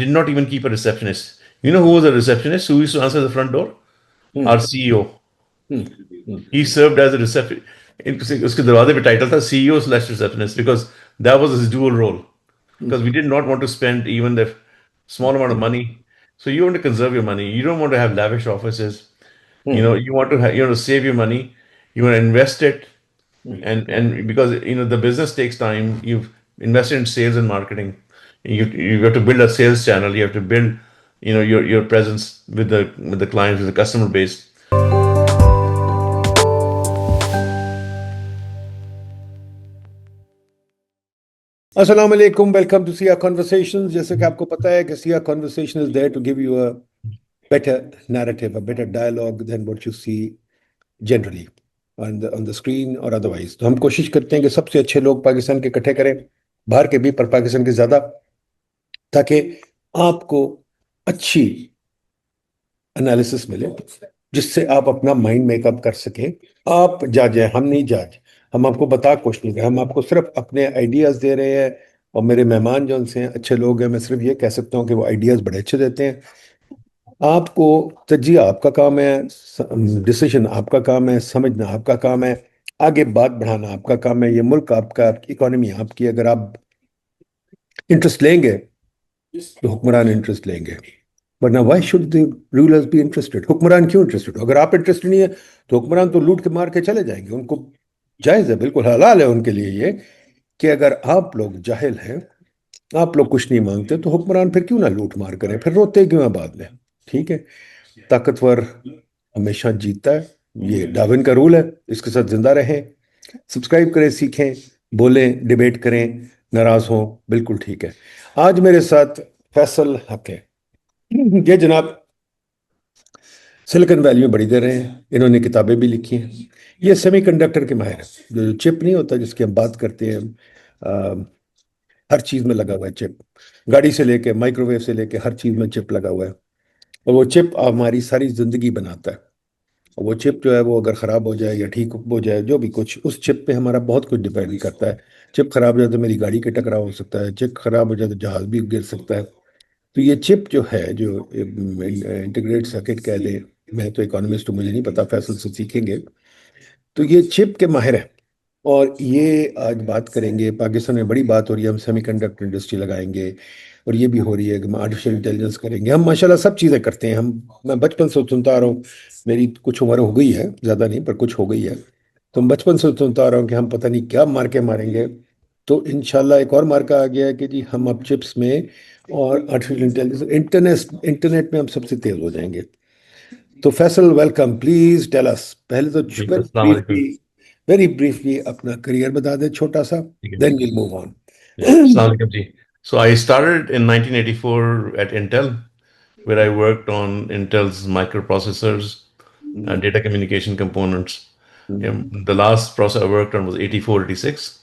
did not even keep a receptionist. You know who was a receptionist? Who used to answer the front door? Our CEO. He served as a reception. उसके दरवाजे पे title था CEO slash receptionist because that was his dual role. Because we did not want to spend even the small amount of money. So you want to conserve your money. You don't want to have lavish offices. You want to save your money. You want to invest it, and because the business takes time. You've invested in sales and marketing. You have to build a sales channel. You have to build your presence with the clients, with the customer base. Assalamu alaikum. Welcome to Sia Conversations. जैसे कि आपको पता है कि Sia Conversation is there to give you a better narrative, a better dialogue than what you see generally on the screen or otherwise. तो हम कोशिश करते हैं कि सबसे अच्छे लोग पाकिस्तान के इकट्ठे करें, बाहर के भी पर पाकिस्तान के ज़्यादा, ताकि आपको अच्छी एनालिसिस मिले जिससे आप अपना माइंड मेकअप कर सकें। आप जज हैं, हम नहीं जज। हम आपको बता कुछ नहीं रहे, हम आपको सिर्फ अपने आइडियाज़ दे रहे हैं। और मेरे मेहमान जो उनसे अच्छे लोग हैं, मैं सिर्फ ये कह सकता हूँ कि वो आइडियाज़ बड़े अच्छे देते हैं। आपको तजिया आपका काम है, डिसीजन आपका काम है, समझना आपका काम है, आगे बात बढ़ाना आपका काम है। ये मुल्क आपका, आपकी इकोनॉमी आपकी। अगर आप इंटरेस्ट लेंगे तो हुक्मरान इंटरेस्ट लेंगे, वरना why should the rulers be interested? हुक्मरान क्यों इंटरेस्टेड? अगर आप इंटरेस्टेड नहीं है तो हुक्मरान तो लूट के मार के चले जाएंगे। उनको जायज़ है, बिल्कुल हलाल है उनके लिए ये कि अगर आप लोग जाहिल हैं, आप लोग कुछ नहीं मांगते, तो हुक्मरान फिर क्यों ना लूट मार करें, फिर रोते क्यों हैं बाद में? ठीक है, ताकतवर हमेशा जीतता है, ये डार्विन का रूल है। इसके साथ जिंदा रहें, सब्सक्राइब करें, सीखें, बोलें, डिबेट करें, नाराज हों, बिल्कुल ठीक है। आज मेरे साथ फैसल हक है। ये जनाब सिलिकॉन वैली में बड़ी देर रहे हैं, इन्होंने किताबें भी लिखी हैं। ये सेमीकंडक्टर के माहिर हैं। जो चिप नहीं होता जिसकी हम बात करते हैं, हर चीज़ में लगा हुआ है चिप। गाड़ी से लेके माइक्रोवेव से लेके हर चीज़ में चिप लगा हुआ है, और वो चिप हमारी सारी ज़िंदगी बनाता है। और वो चिप जो है वो अगर ख़राब हो जाए या ठीक हो जाए, जो भी कुछ, उस चिप पे हमारा बहुत कुछ डिपेंड करता है। चिप ख़राब हो जाए तो मेरी गाड़ी के टकराव हो सकता है, चिप ख़राब हो जाए तो जहाज़ भी गिर सकता है। तो ये चिप जो है, जो इंटीग्रेटेड सर्किट कह दें, मैं तो इकोनॉमिस्ट हूँ, मुझे नहीं पता, फैसल से सीखेंगे। तो ये चिप के माहिर हैं, और ये आज बात करेंगे। पाकिस्तान में बड़ी बात हो रही है, हम सेमीकंडक्टर इंडस्ट्री लगाएंगे, और ये भी हो रही है कि हम आर्टिफिशियल इंटेलिजेंस करेंगे। हम माशाल्लाह सब चीज़ें करते हैं। मैं बचपन से सुनता आ रहा हूँ, मेरी कुछ उम्र हो गई है, ज़्यादा नहीं पर कुछ हो गई है। तो हम बचपन से सुनता आ रहा हूँ कि हम पता नहीं क्या मार के मारेंगे। तो इंशाल्लाह एक और मार्का आ गया है कि जी हम अब चिप्स में और आर्टिफिशियल इंटेलिजेंस, इंटरनेट में हम सबसे तेज हो जाएंगे। तो Faisal, welcome, please tell us. पहले तो अस्सलाम वालेकुम। वेरी ब्रीफली अपना करियर बता दे छोटा सा, ठीक है। Then we'll move on. Assalamu alaikum ji. So I started in 1984 at Intel, where I worked on Intel's microprocessors, data communication components. The last processor I worked on was 84, 86.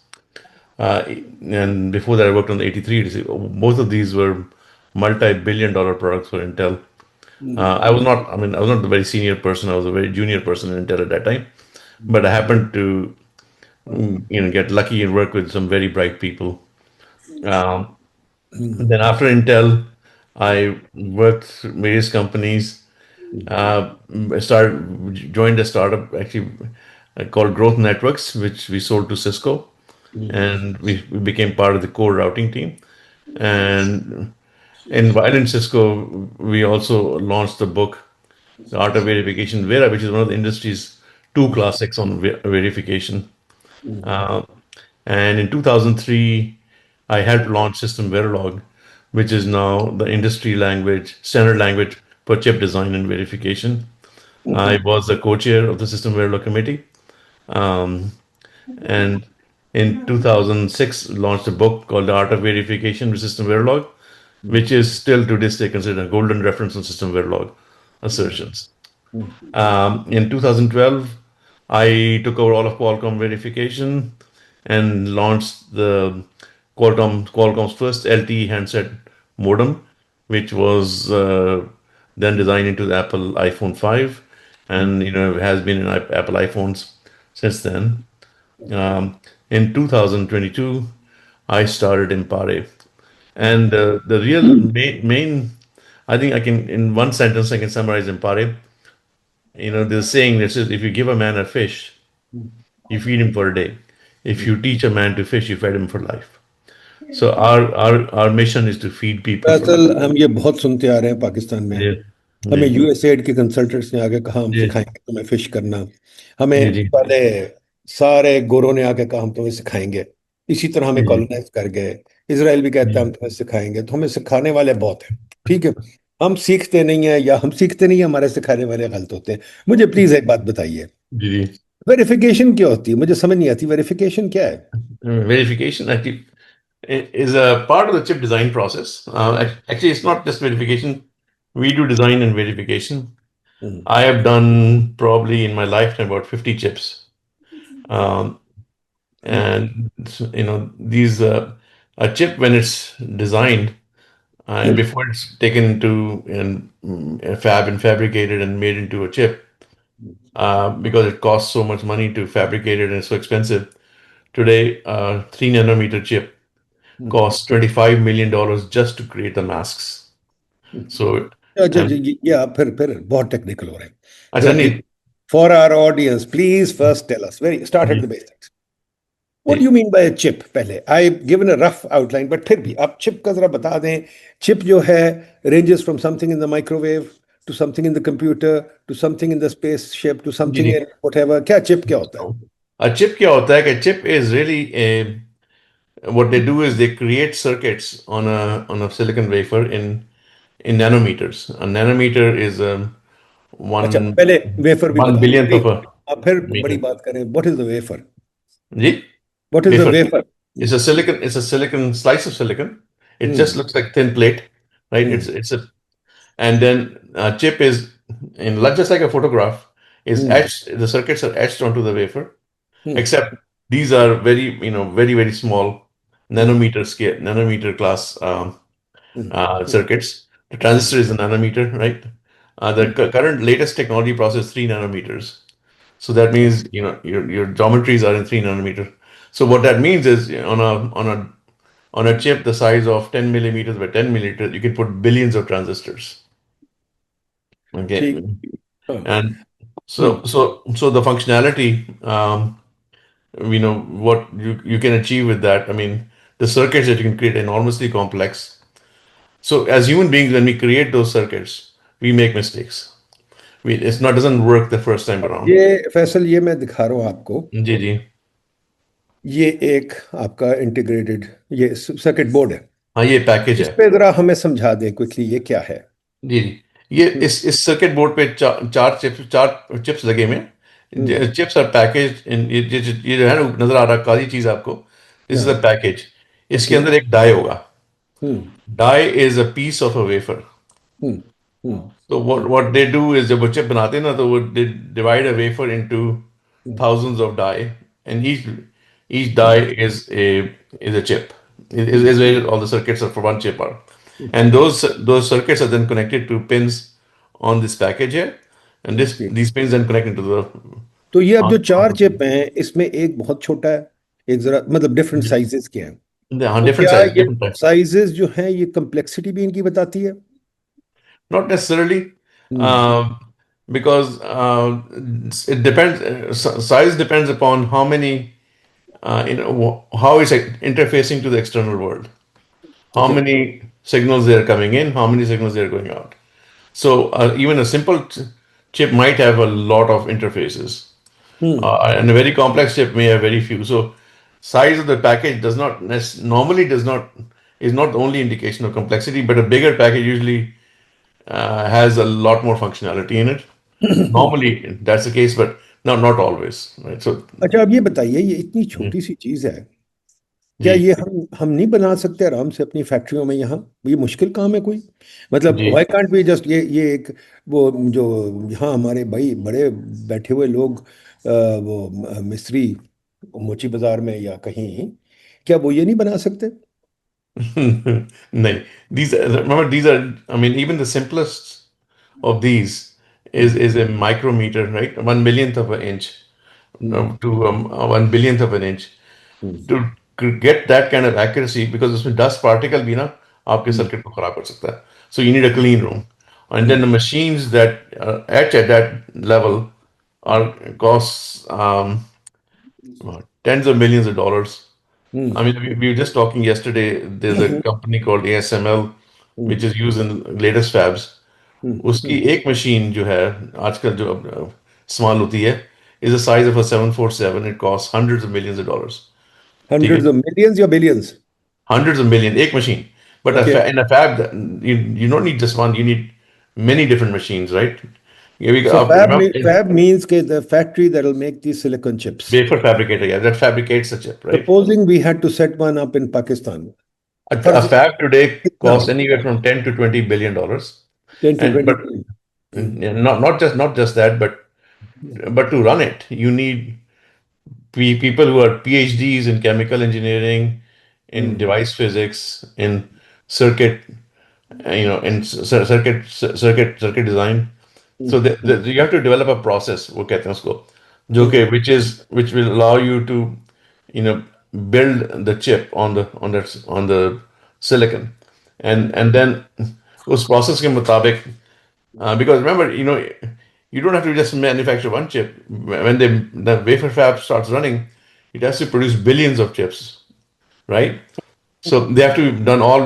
Uh, and before that, I worked on the 83, 86. Both of these were multi-billion-dollar products for Intel. I was not the very senior person. I was a very junior person in Intel at that time. But I happened to, get lucky and work with some very bright people. Um, then after Intel, I worked through various companies. Joined a startup actually called Growth Networks, which we sold to Cisco, and we became part of the core routing team. And while in Cisco, we also launched the book, The Art of Verification, Vera, which is one of the industry's two classics on verification. Uh, and in 2003, I helped launch System Verilog, which is now the industry language, standard language for chip design and verification. I was the co-chair of the System Verilog committee. Um, and in 2006, launched a book called The Art of Verification with System Verilog, which is still to this day considered a golden reference on System Verilog assertions. In 2012, I took over all of Qualcomm verification and launched the Qualcomm's first LTE handset modem, which was then designed into the Apple iPhone 5, and has been in Apple iPhones since then. In 2022, I started Impare, And the real main, I think I can, in one sentence, I can summarize in Pare. There's saying that says, if you give a man a fish, you feed him for a day. If you teach a man to fish, you feed him for life. So our mission is to feed people for life. दरअसल हम ये बहुत सुनते आ रहे हैं पाकिस्तान में। जी हमें जी USAID के कंसल्टेंट्स ने आके कहा हम जी सिखाएंगे तुम्हें फिश करना। जी हमें जी पहले सारे गोरों ने आके कहा हम तुम्हें सिखाएंगे। इसी तरह हमें जी कॉलोनाइज कर गए। इसराइल भी कहता है हम जी तुम्हें सिखाएंगे। तो हमें सिखाने वाले बहुत हैं, ठीक है। हम सीखते नहीं हैं, या हम सीखते नहीं हैं, हमारे सिखाने वाले गलत होते हैं। मुझे प्लीज एक बात बताइए, जी जी वेरिफिकेशन क्या होती है? मुझे समझ नहीं आती, वेरिफिकेशन क्या है? Verification actually is a part of the chip design process. Actually, it's not just verification. We do design and verification. Hmm, I have done probably in my lifetime about 50 chips. Um, hmm, and these a chip when it's designed and hmm, before it's taken to a fab and fabricated and made into a chip, because it costs so much money to fabricate it and it's so expensive. Today, 3 nanometer chip hmm, costs $25 million just to create the masks. So, अच्छा and ये आप फिर बहुत technical हो रहे हैं। अच्छा जरा प्लीज, नहीं for our audience, please first tell us, very start at the जी बेसिक्स। व्हाट जी यू मीन बाय चिप? पहले I given a rough outline, but फिर भी आप चिप का जरा बता दें। चिप जो है ranges from something in the microwave to something in the computer to something in the spaceship to जी समथिंग जी इन व्हाटएवर। क्या चिप क्या होता है? chip क्या होता है कि chip is really what they do is they create circuits on a silicon wafer in nanometers. A nanometer is अच्छा, one पहले वेफर भी one बता दें billionth प्लीज। of a आप फिर बड़ी meter. बात करें, व्हाट इज द वेफर? जी what is the wafer. Wafer? It's a silicon slice of silicon. It just hmm, looks like thin plate, right? Hmm, It's a and then chip is just like a photograph is hmm, etched. The circuits are etched onto the wafer, hmm, except these are very small hmm, nanometer scale, nanometer class hmm, circuits. The hmm, transistor is a nanometer, right? The hmm, current latest technology process 3 nanometers. So that means your geometries are in 3 nanometer. So what that means is on a chip the size of 10 millimeters by 10 millimeters, you can put billions of transistors. Okay, ठीक। हाँ, and hmm, so the functionality, what you can achieve with that. I mean, the circuits that you can create are enormously complex. So as human beings, when we create those circuits, we make mistakes. It's not doesn't work the first time around. ये फैसल, ये मैं दिखा रहा हूँ आपको। जी जी ये एक आपका इंटीग्रेटेड ये सर्किट बोर्ड है। हाँ, ये पैकेज इस है। पे जरा हमें समझा दें क्विकली, ये क्या है? जी जी ये हम्म, इस सर्किट बोर्ड पे चार चिप्स लगे हुए हम्म, हैं। चिप्स आर पैकेज इन ये जो है ना नजर आ रहा है काली चीज आपको, दिस इज अ हाँ, पैकेज। इसके ओके, अंदर एक डाई होगा। Hmm, die is a piece of a wafer. Hmm, hmm, तो what they do is जब वो चिप बनाते हैं ना तो वो they divide a wafer into hmm, thousands of die, and each hmm, die is a chip. Is where all the circuits are for one chip are, hmm, and those circuits are then connected to pins on this package here, and okay. these pins then connect into the तो ये अब जो चार on chip हैं, इसमें एक बहुत छोटा है, एक जरा मतलब डिफरेंट साइजेस के हैं। हाँ, तो different क्या size, ये different type. साइजेस जो हैं ये कम्प्लेक्सिटी भी इनकी बताती है? Not necessarily, hmm, um, because it depends. Size depends upon how many how it's interfacing to the external world, how okay, many signals they are coming in, how many signals they are going out. So even a simple chip might have a lot of interfaces, hmm, and a very complex chip may have very few. So size of the package does not normally does not is not the only indication of complexity, but a bigger package usually has a lot more functionality in it. Normally that's the case, but not always, right? So अच्छा, अब ये बताइए, ये इतनी mm, छोटी सी चीज है, क्या जी ये हम नहीं बना सकते आराम से अपनी फैक्ट्रियों में? यहाँ ये मुश्किल काम है कोई? मतलब जी व्हाई कांट वी जस्ट ये एक वो जो यहाँ हमारे भाई बड़े बैठे हुए लोग, वो मिस्त्री मोची बाजार में या कहीं, क्या वो ये नहीं बना सकते? No, remember these are, I mean, even the simplest of these is a micrometer, right? 1 millionth of an inch hmm, to 1 billionth of an inch. Hmm, To get that kind of accuracy, because उसमें dust particle भी ना आपके circuit को खराब कर सकता है. So you need a clean room. And then the machines that etch at that level are costs tens of millions of dollars. I mean, we were just talking yesterday. There's a company called ASML, which is used in latest fabs. उसकी एक machine जो है आजकल जो इस्तेमाल होती है is the size of a 747. It costs hundreds of millions of dollars. ठीक है, Hundreds of millions or billions? hundreds of millions एक machine. But Okay. in a fab, you don't need just one. You need many different machines, right? Yeah, So remember fab means the factory that will make these silicon chips. wafer fabricator, yeah, that fabricates the chip, right? Supposing we had to set one up in Pakistan, A fab today कितना? costs anywhere from 10 to 20 billion dollars, 10 to and 20 but billion. not just that, but to run it, you need people who are PhDs in chemical engineering, in device physics, in circuit, in circuit design. So you have to develop a process, वो कहते हैं उसको, जो कि which will allow you to, you know, build the chip on the silicon, and then उस process के मुताबिक, because remember, you don't have to just manufacture one chip. When the wafer fab starts running, it has to produce billions of chips, right? So they have to be done all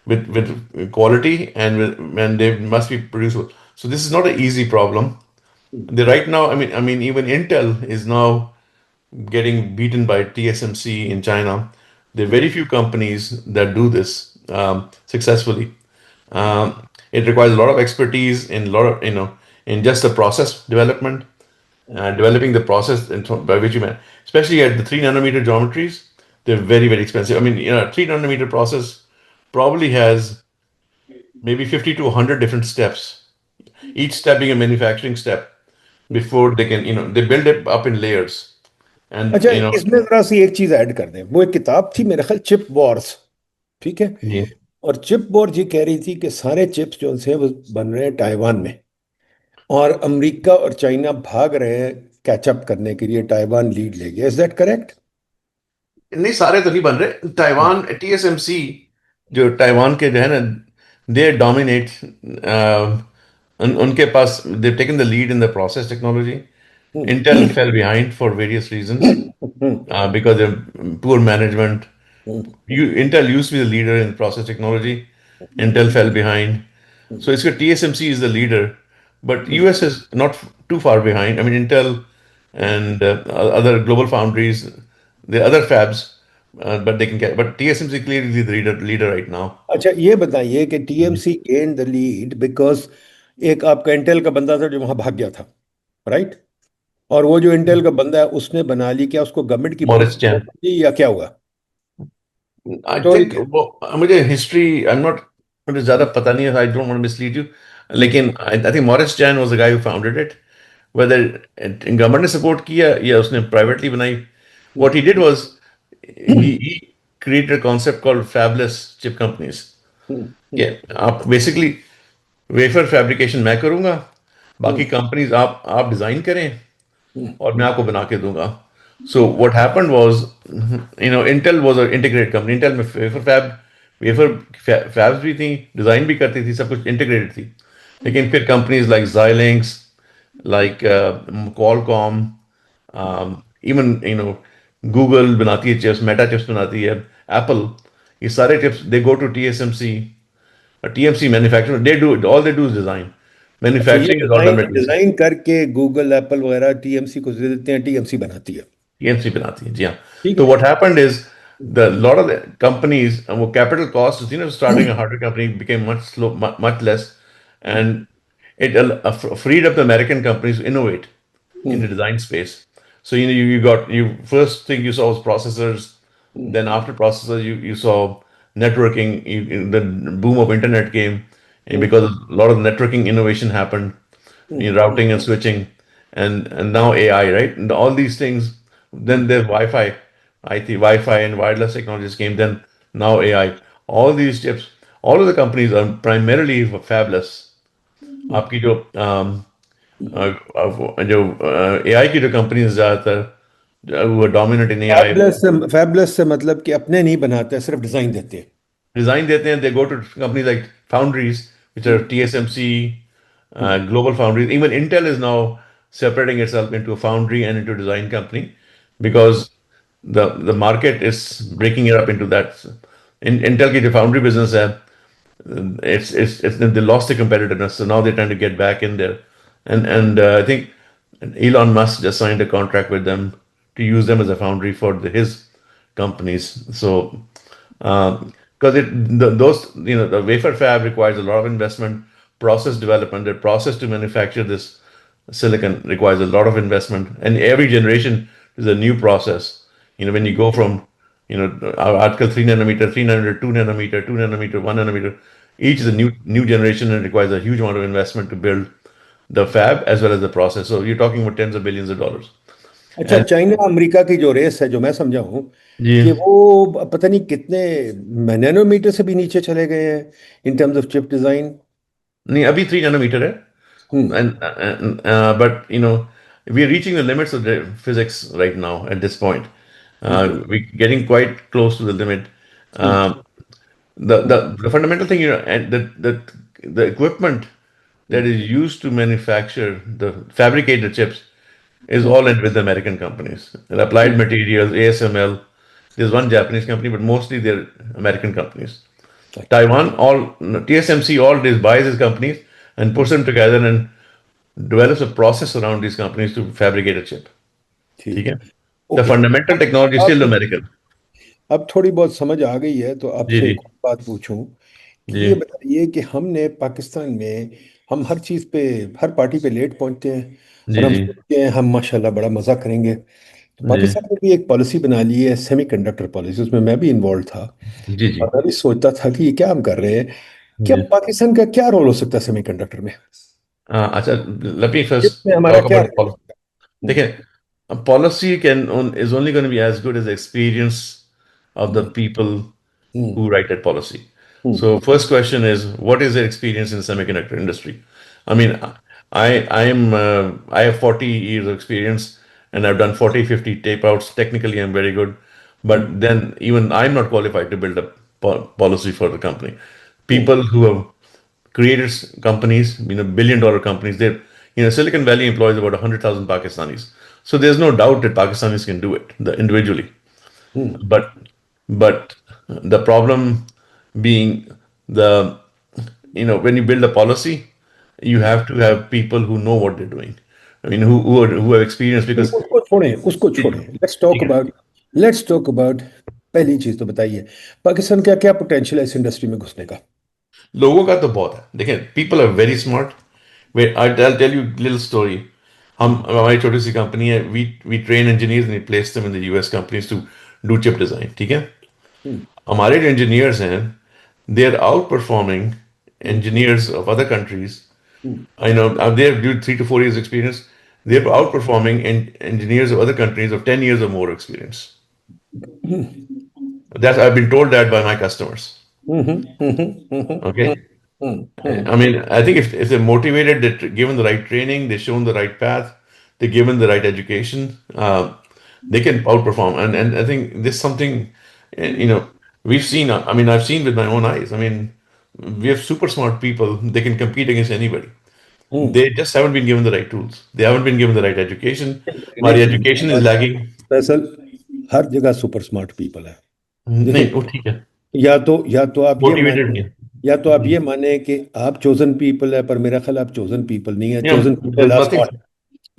with quality, and they must be producible. So this is not an easy problem. Right now, I mean, even Intel is now getting beaten by TSMC in China. There are very few companies that do this successfully. It requires a lot of expertise in a lot of in just the process development, developing the process by which you man, especially at the 3 nanometer geometries, they're very very expensive. I mean, 3 nanometer process probably has maybe 50 to 100 different steps, each step being a manufacturing step before they can, they build it up in layers, and अच्छा, इसमें जरा सी एक चीज add कर दें। वो एक किताब थी मेरे ख्याल, चिप वॉर्स, ठीक है? yeah. और चिप वॉर जी कह रही थी कि सारे चिप्स जो हैं वो बन रहे हैं ताइवान में, और अमेरिका और चाइना भाग रहे हैं कैचअप करने के लिए, ताइवान लीड ले गया। Is that correct? नहीं, सारे तो नहीं बन रहे। ताइवान TSMC जो ताइवान के जो है ना, दे डोमिनेट, उनके पास they taken the lead in the process technology. Intel fell behind for various reasons, because of poor management. Intel used to be the leader in process technology. Intel fell behind. So it's got TSMC is the leader, but US is not too far behind. I mean, Intel and other global foundries, the other fabs, but they can get. But TSMC clearly is the leader right now. अच्छा, ये बताइए कि TMC gain the lead because एक आपका Intel का बंदा था जो वहां भाग गया था, राइट? और वो जो इंटेल का बंदा है उसने बना ली, क्या उसको गवर्नमेंट की Morris Chan. दी या क्या हुआ? I स्टोरी think वो मुझे हिस्ट्री आई एम नॉट, मुझे ज्यादा पता नहीं है. I don't want to mislead you, लेकिन I think Morris Chang was the guy who founded it. Whether government ने सपोर्ट किया या उसने प्राइवेटली बनाई, what he did was he created a concept called fabless chip companies. आप basically wafer fabrication मैं करूंगा, बाकी कंपनीज आप डिजाइन करें और मैं आपको बना के दूंगा. So what happened was, Intel was a integrated company. Intel में वेफर फैब्स भी थी, डिजाइन भी करती थी, सब कुछ इंटीग्रेटेड थी. लेकिन फिर companies like Xilinx, like Qualcomm, even Google बनाती है चिप्स, मेटा चिप्स बनाती है, एप्पल, ये सारे chips they go to TSMC. TMC manufacturer, all they do is design. अच्छा, ये Manufacturing is all done by TSMC. Design करके गूगल एप्पल वगैरह टीएमसी को दे देते हैं, टीएमसी बनाती है। TMC बनाती है, जी हाँ. ठीक So है। what happened is the lot of the companies, वो capital costs, starting a hardware company became much less, and it freed up the American companies to innovate in the design space. So you first thing you saw was processors, then after processors you saw networking. The boom of internet came, and because a lot of networking innovation happened, routing and switching, and now AI, right? And all these things. Then there's Wi-Fi, Wi-Fi and wireless technologies came. Then now AI. All these chips, all of the companies are primarily fabless. आपकी जो AI की जो companies ज्यादातर वो dominate इन AI. Fabulous से मतलब कि अपने नहीं बनाते, सिर्फ डिजाइन देते हैं। design देते हैं, they go to companies like foundries, which are TSMC, global foundries. Even Intel is now separating itself into a foundry and into a design company because the market is breaking it up into that. Intel की जो foundry business है, it's they lost the competitiveness, so now they're trying to get back in there, and I think Elon Musk just signed a contract with them to use them as a foundry for his companies. So because those the wafer fab requires a lot of investment, process development, the process to manufacture this silicon requires a lot of investment, and every generation is a new process. When you go from our article 3 nanometer, 3 nanometer, 2 nanometer, 2 nanometer, 1 nanometer, each is a new generation and requires a huge amount of investment to build the fab as well as the process. So you're talking about tens of billions of dollars. अच्छा, And China America की जो race है, जो मैं समझा हूँ कि जी, वो पता नहीं कितने नैनोमीटर से भी नीचे चले गए हैं in terms of chip design. नहीं अभी 3 nanometer है, हम्म। and but we're reaching the limits of the physics right now at this point. Hmm. We're getting quite close to the limit. Hmm. Um, the fundamental thing, and the equipment that is used to manufacture the fabricate the chips is hmm. all in with the American companies. And Applied Materials, ASML. There's one Japanese company, but mostly they're American companies. Taiwan, all TSMC, all this buys these companies and puts them together and develops a process around these companies to fabricate a chip. ठीक Okay? है। The okay. fundamental technology is still अब American. अब थोड़ी बहुत समझ आ गई है, तो जी आपसे जी एक और बात पूछूं कि जी ये बताइए कि हमने पाकिस्तान में, हम हर चीज़ पे, हर पार्टी पे लेट पहुंचते हैं और जी हम जी सोचते हैं हम माशाल्लाह बड़ा मज़ा करेंगे। तो जी पाकिस्तान ने भी एक पॉलिसी बना ली है, सेमीकंडक्टर पॉलिसी, उसमें मैं भी इन्वॉल्व था। जी जी और मैं भी सोचता था कि ये क्या हम कर रहे हैं, क्या जी पाकिस्तान का क्या रोल हो सकता है सेमीकंडक्टर में, अच्छा, let me चिप first में हमारा talk क्या about the रोल हो policy. सकता है? देखिए, a policy is only going to be as good as the experience of the hmm. people hmm. who write that policy. Hmm. So first question is, what is their experience in the semiconductor industry? I mean, I have 40 years of experience and I've done 40, 50 tape outs. Technically, I'm very good, but hmm. then even I'm not qualified to build a policy for the company. Hmm. People who have created companies, billion-dollar companies, Silicon Valley employs about 100,000 Pakistanis. So there's no doubt that Pakistanis can do it individually. Hmm. But but the problem being the when you build a policy, you hmm. have to have people who know what they're doing. I mean, who have experience नहीं, because उसको छोड़ें, उसको छोड़ें। ठीक है, let's talk about पहली चीज तो बताइए, पाकिस्तान का क्या पोटेंशियल है इस इंडस्ट्री में घुसने का? लोगों का तो बहुत है। देखिए, people are very smart. Wait, I'll tell you a little story. हम्म। हमारी छोटी सी कंपनी है, we train engineers and we place them in the US companies to do chip design. ठीक है, हम्म। हमारे जो engineers हैं, they are outperforming hmm. engineers of other countries. Hmm. I know they have due 3 to 4 years experience. They're outperforming engineers of other countries of 10 years or more experience. That's I've been told that by my customers. Hmm. Hmm. Hmm. Okay. Hmm. I mean, I think if they're motivated, they're given the right training, they're shown the right path, they're given the right education, they can outperform. And I think this is something, we've seen. I mean, I've seen with my own eyes. I mean, we have super smart people. They can compete against anybody. Hmm. They just haven't been given the right tools. They haven't been given the right education. My नहीं, education is lagging. दरअसल हर जगह super smart people है। नहीं, वो देखिए, ठीक है, या तो आप ये मोटिवेटेड माने, नहीं है। या तो आप जी, ये माने कि आप चोजन पीपल है, पर मेरा ख्याल आप चोजन पीपल नहीं है, chosen people there's are nothing. Smart.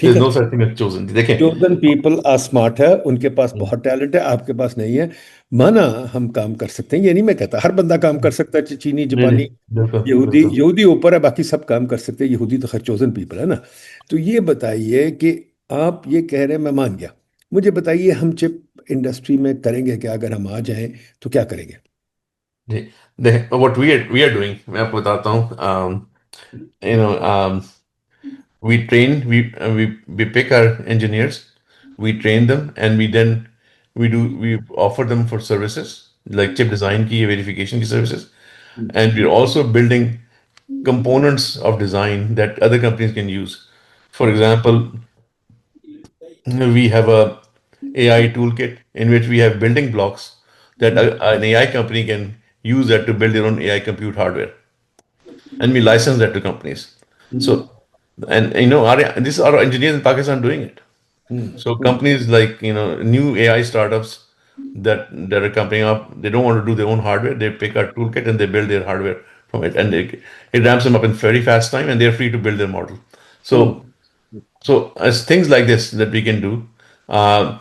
ठीक There's है, no such thing as chosen. देखें, चोजन पीपल आर स्मार्ट है, उनके पास बहुत टैलेंट है, आपके पास नहीं है। माना हम काम कर सकते हैं, ये नहीं मैं कहता हर बंदा काम कर सकता है, चीनी नहीं नहीं, जापानी, बिल्कुल यहूदी बिल्कुल। यहूदी ऊपर है, बाकी सब काम कर सकते हैं, यहूदी तो खैर चोजन पीपल है ना। तो ये बताइए कि आप ये कह रहे हैं, मैं मान गया, मुझे बताइए हम चिप इंडस्ट्री में करेंगे क्या? अगर हम आ जाएं तो क्या करेंगे? जी, what we are doing, मैं आपको बताता हूँ। you know um, we train we pick our engineers, we train them, and we offer them for services like chip design की verification की services, and we're also building components of design that other companies can use. For example, we have a AI toolkit in which we have building blocks that an AI company can use that to build their own AI compute hardware, and we license that to companies. So, and these are engineers in Pakistan doing it. So companies like new AI startups that are coming up, they don't want to do their own hardware. They pick our toolkit and they build their hardware from it, and it ramps them up in very fast time, and they're free to build their model. So as things like this that we can do, uh,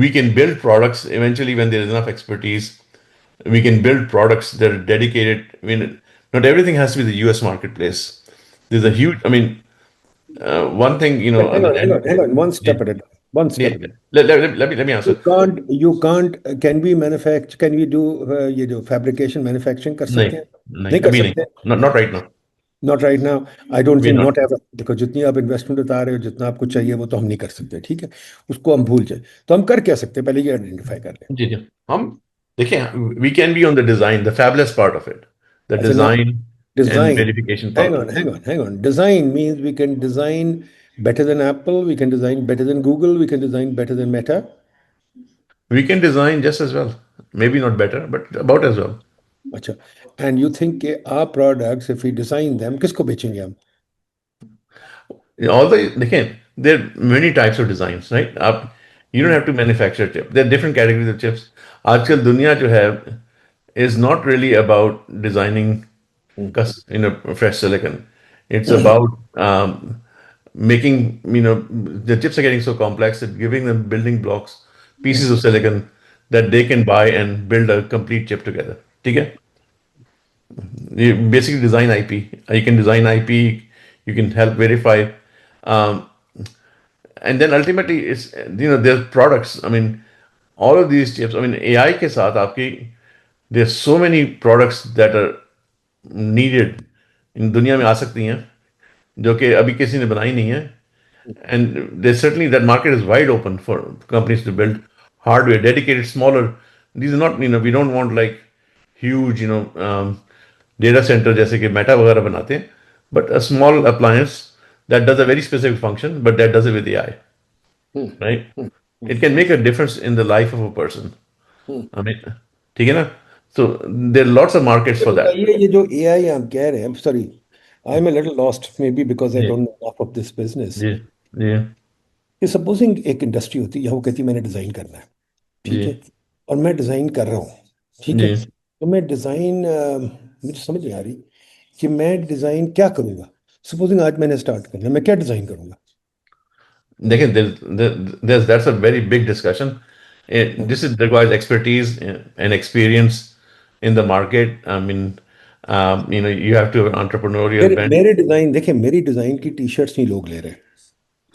we can build products eventually when there is enough expertise. We can build products that are dedicated. I mean, not everything has to be the US marketplace. There's a huge, I mean, one thing, But hang on the on, hang on, hang on. One yeah, step at a time. One yeah. step at a time. Let me answer. You can't, can we manufacture, can we do ये जो fabrication manufacturing कर नहीं सकते हैं? नहीं नहीं कर अभी नहीं, सकते. not right now. Not right now. I don't We're think not. not ever. देखो जितनी आप इन्वेस्टमेंट बता रहे हो जितना आपको चाहिए वो तो हम नहीं कर सकते. ठीक है, उसको हम भूल जाए. तो हम कर क्या सकते हैं, पहले ये आइडेंटिफाई कर लें. जी जी हम देखिए, we can be on the design, the fabulous part of it, the अच्छा ना, design and design. verification Hang part. on, hang on, hang on. Design means we can design better than Apple, we can design better than Google, we can design better than Meta. We can design just as well, maybe not better, but about as well. अच्छा. And you think कि our products, if we design them, किसको बेचेंगे हम? Although again, there are many types of designs, right? You don't have to manufacture chip. There are different categories of chips. आजकल दुनिया जो है is not really about designing fresh silicon. It's about making, the chips are getting so complex that giving them building blocks, pieces of silicon that they can buy and build a complete chip together. ठीक है? You basically design IP. You can design IP. You can help verify, um, and then ultimately it's their products. I mean, all of these chips. I mean, AI के साथ आपकी there's so many products that are needed इन दुनिया में आ सकती हैं जो कि अभी किसी ने बनाई नहीं है. And there's certainly that market is wide open for companies to build hardware, dedicated, smaller. These are not, we don't want like huge, data center जैसे कि मेटा वगैरह बनाते हैं, but a small appliance that does a very specific function, but that does it with AI, right? It can make a difference in the life of a person. I mean, ठीक है ना? So there are lots of markets ये for that. बताइए, ये जो AI आप कह रहे हैं, sorry, I'm a little lost maybe because I ji don't know enough of this business. जी जी कि सपोजिंग एक इंडस्ट्री होती है, वो कहती है मैंने डिजाइन करना है. ठीक जी है, और मैं डिजाइन कर रहा हूँ. ठीक है, जी. तो मैं डिजाइन, मुझे समझ नहीं आ रही कि मैं डिजाइन क्या करूंगा. सपोजिंग आज मैंने स्टार्ट करना है, मैं क्या डिजाइन करूंगा? Again, that's a very big discussion. This is requires expertise and experience in the market. I mean, you have to have an entrepreneurial मेरे bent. मेरे डिजाइन देखिए, मेरी डिजाइन की टी शर्ट्स नहीं लोग ले रहे.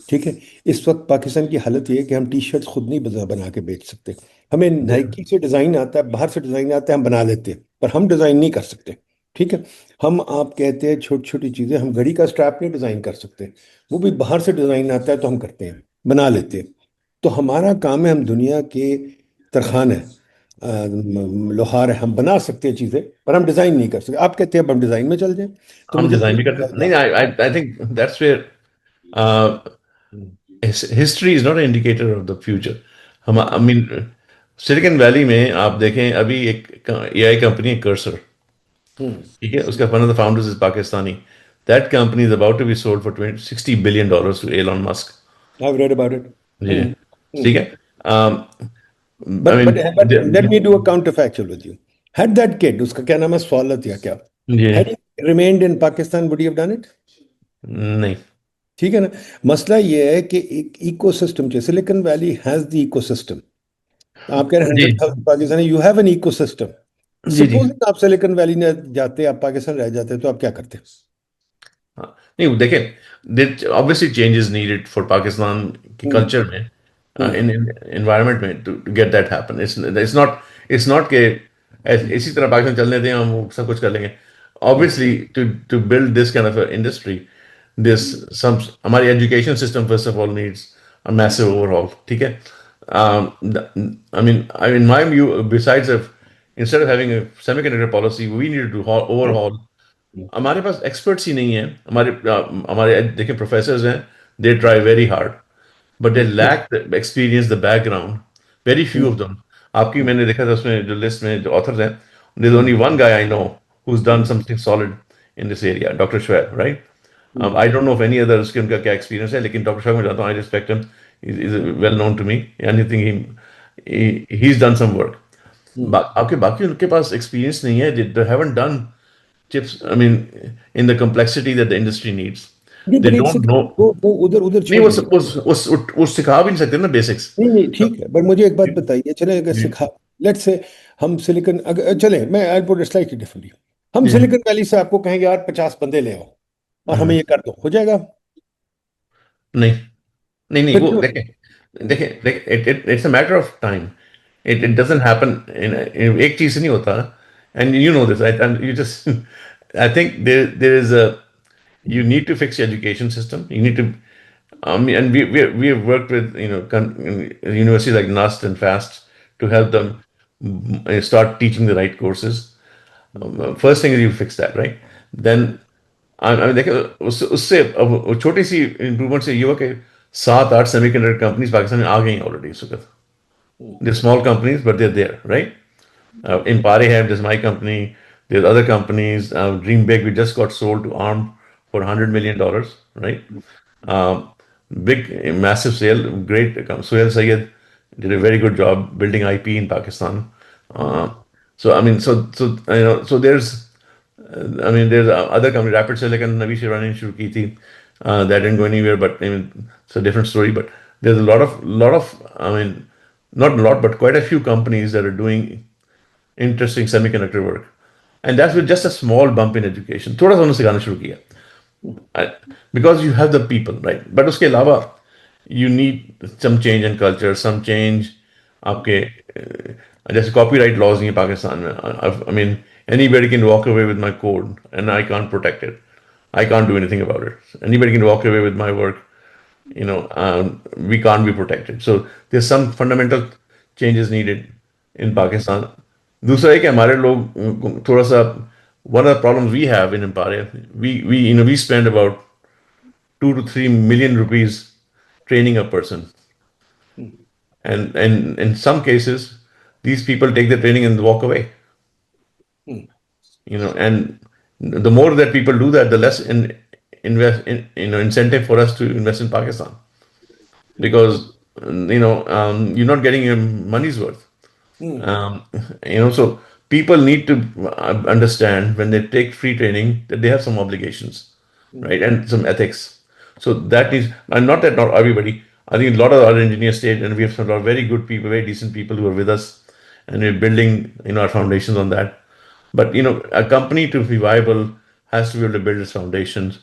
ठीक है, इस वक्त पाकिस्तान की हालत ये है कि हम टी शर्ट्स खुद नहीं बना के बेच सकते. हमें नाइकी से डिजाइन आता है, बाहर से डिजाइन आता है, हम बना लेते हैं, पर हम डिजाइन नहीं कर सकते. ठीक है, हम आप कहते हैं छोटी छोटी चीजें, हम घड़ी का स्ट्रैप नहीं डिजाइन कर सकते, वो भी बाहर से डिजाइन आता है तो हम करते हैं, बना लेते हैं. तो हमारा काम है, हम दुनिया के तरखान है, लोहार है, हम बना सकते हैं चीजें, पर हम डिजाइन नहीं कर सकते. आप कहते हैं अब हम डिजाइन में चल जाएं, तो हम मुझे डिजाइन समझ भी नहीं करते आ नहीं. I think that's where uh, history is not an indicator of the future. I mean, silicon Valley में आप देखें अभी एक एआई कंपनी है कर्सर. ठीक है, उसका one of the founders is Pakistani. That company is about to be sold for $60 billion to Elon Musk. I've read about it. जी ठीक है. I But but but let mean me do a counterfactual with you. Had that kid, उसका क्या नाम है, स्वालत या क्या, जी had he remained in Pakistan, would he have done it? नहीं. ठीक है ना. मसला ये है कि एक इकोसिस्टम, जैसे Silicon Valley has the ecosystem. आप कह रहे हैं जी 100,000 Pakistani, you have an ecosystem. जी जी. सपोज आप सिलिकॉन वैली में जाते, आप पाकिस्तान रह जाते, तो आप क्या करते? हाँ, नहीं देखें, obviously changes needed for Pakistan की हम्म. कल्चर में, हम्म. इन एनवायरनमेंट में, to get that happen. It's not के इसी तरह पाकिस्तान चलने दें, हम सब कुछ कर लेंगे. Obviously to build this kind of industry, this some हमारी education system first of all needs a massive overall. ठीक है. I mean, in my view, besides instead of having a semiconductor policy, we need to overhaul. हमारे पास experts ही नहीं है. हमारे देखिए professors हैं, they try very hard, but they lack the experience, the background. Very few of them. आपकी मैंने देखा था उसमें जो लिस्ट में जो ऑथर्स हैं, There's only one guy I know who's done something solid in this area, Dr. Schwab, right? I don't know if any other उसके उनका क्या experience है, लेकिन Dr. Schwab मैं जानता हूँ, I respect him. He's well known to me. Anything he's done some work. आपके बाकी उनके पास experience नहीं है. They haven't done chips. I mean, in the complexity that the industry needs. नहीं, They पर एक don't सेकंड, know. वो उधर उधर नहीं छोड़ दीजिए। वो सिखा भी नहीं सकते ना बेसिक्स. नहीं नहीं, ठीक है, पर मुझे एक बात बताइए, चले अगर सिखा, लेट्स से हम सिलिकॉन, अगर चले, मैं I put it slightly differently, हम सिलिकॉन वैली से आपको कहेंगे यार 50 बंदे ले आओ और हमें ये कर दो, हो जाएगा? नहीं नहीं नहीं फिर वो क्यों? देखें देखें देखें it's a matter of time. It doesn't happen in एक चीज से नहीं होता. And you know this, right? And you just I think there is a you need to fix your education system. You need to and we have worked with universities like NUST and FAST to help them start teaching the right courses. First thing is you fix that, right? Then I mean देखो उससे अब वो छोटी सी improvement से ये हुआ कि 7-8 semiconductor companies Pakistan में आ गई ऑलरेडी इस वक्त. They're small companies, but they're there, right? In Pariham, there's my company. There's other companies. Dream Big, we just got sold to ARM for $100 million, right? Um, Big, massive sale. Great. Suhail Sayed did a very good job building IP in Pakistan. So I mean, so there's there's other company, Rapid Silicon, Navi Shirani शुरू की थी. That didn't go anywhere, but I mean, it's a different story. But there's a lot of, I mean, not a lot, but quite a few companies that are doing interesting semiconductor work. And that's with just a small bump in education. थोड़ा सा उन्होंने सिखाना शुरू किया. Because you have the people, right? But उसके अलावा you need some change in culture, some change आपके जैसे copyright laws नहीं है पाकिस्तान में. I mean, anybody can walk away with my code and I can't protect it. I can't do anything about it. Anybody can walk away with my work. We can't be protected. So there's some fundamental changes needed in Pakistan. दूसरा है कि हमारे लोग थोड़ा सा one of the problems we have in Empire, we spend about 2 to 3 million rupees training a person, and in some cases these people take the training and walk away. And the more that people do that, the less invest in incentive for us to invest in Pakistan, because you're not getting your money's worth. So people need to understand when they take free training that they have some obligations, right, and some ethics. So that is, and not everybody. I think a lot of our engineers stayed, and we have some lot of very good people, very decent people who are with us, and we're building our foundations on that. But a company to be viable has to be able to build its foundations,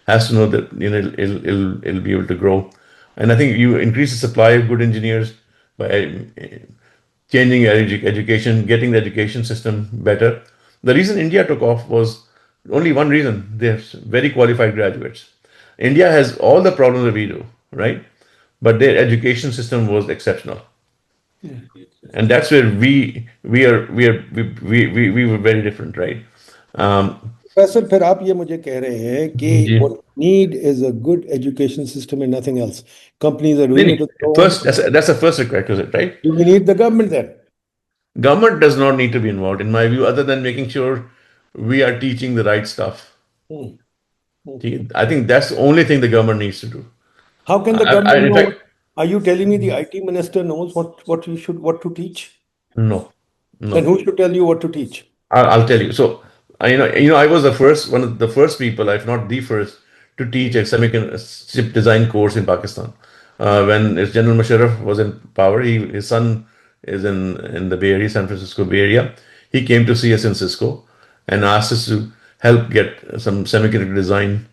has to know that it'll be able to grow. And I think you increase the supply of good engineers by changing your education, getting the education system better. The reason India took off was only one reason: they have very qualified graduates. India has all the problems that we do, right? But their education system was exceptional, and that's where we were very different, right? Professor, फिर आप ये मुझे कह रहे हैं कि जी. what need is a good education system and nothing else. Companies are नहीं, doing it नहीं. on their own. First, that's the first requisite, right? Do we need the government then? Government does not need to be involved, in my view, other than making sure we are teaching the right stuff. I think that's the only thing the government needs to do. How can the In government know? fact, Are you telling me the IT minister knows what to teach? no, Then who should tell you what to teach? I'll tell you. So, I was one of the first people, if not the first, to teach a semiconductor chip design course in Pakistan. When General Musharraf was in power, his son is in the Bay Area, San Francisco Bay Area. He came to see us in Cisco and asked us to help get some semiconductor design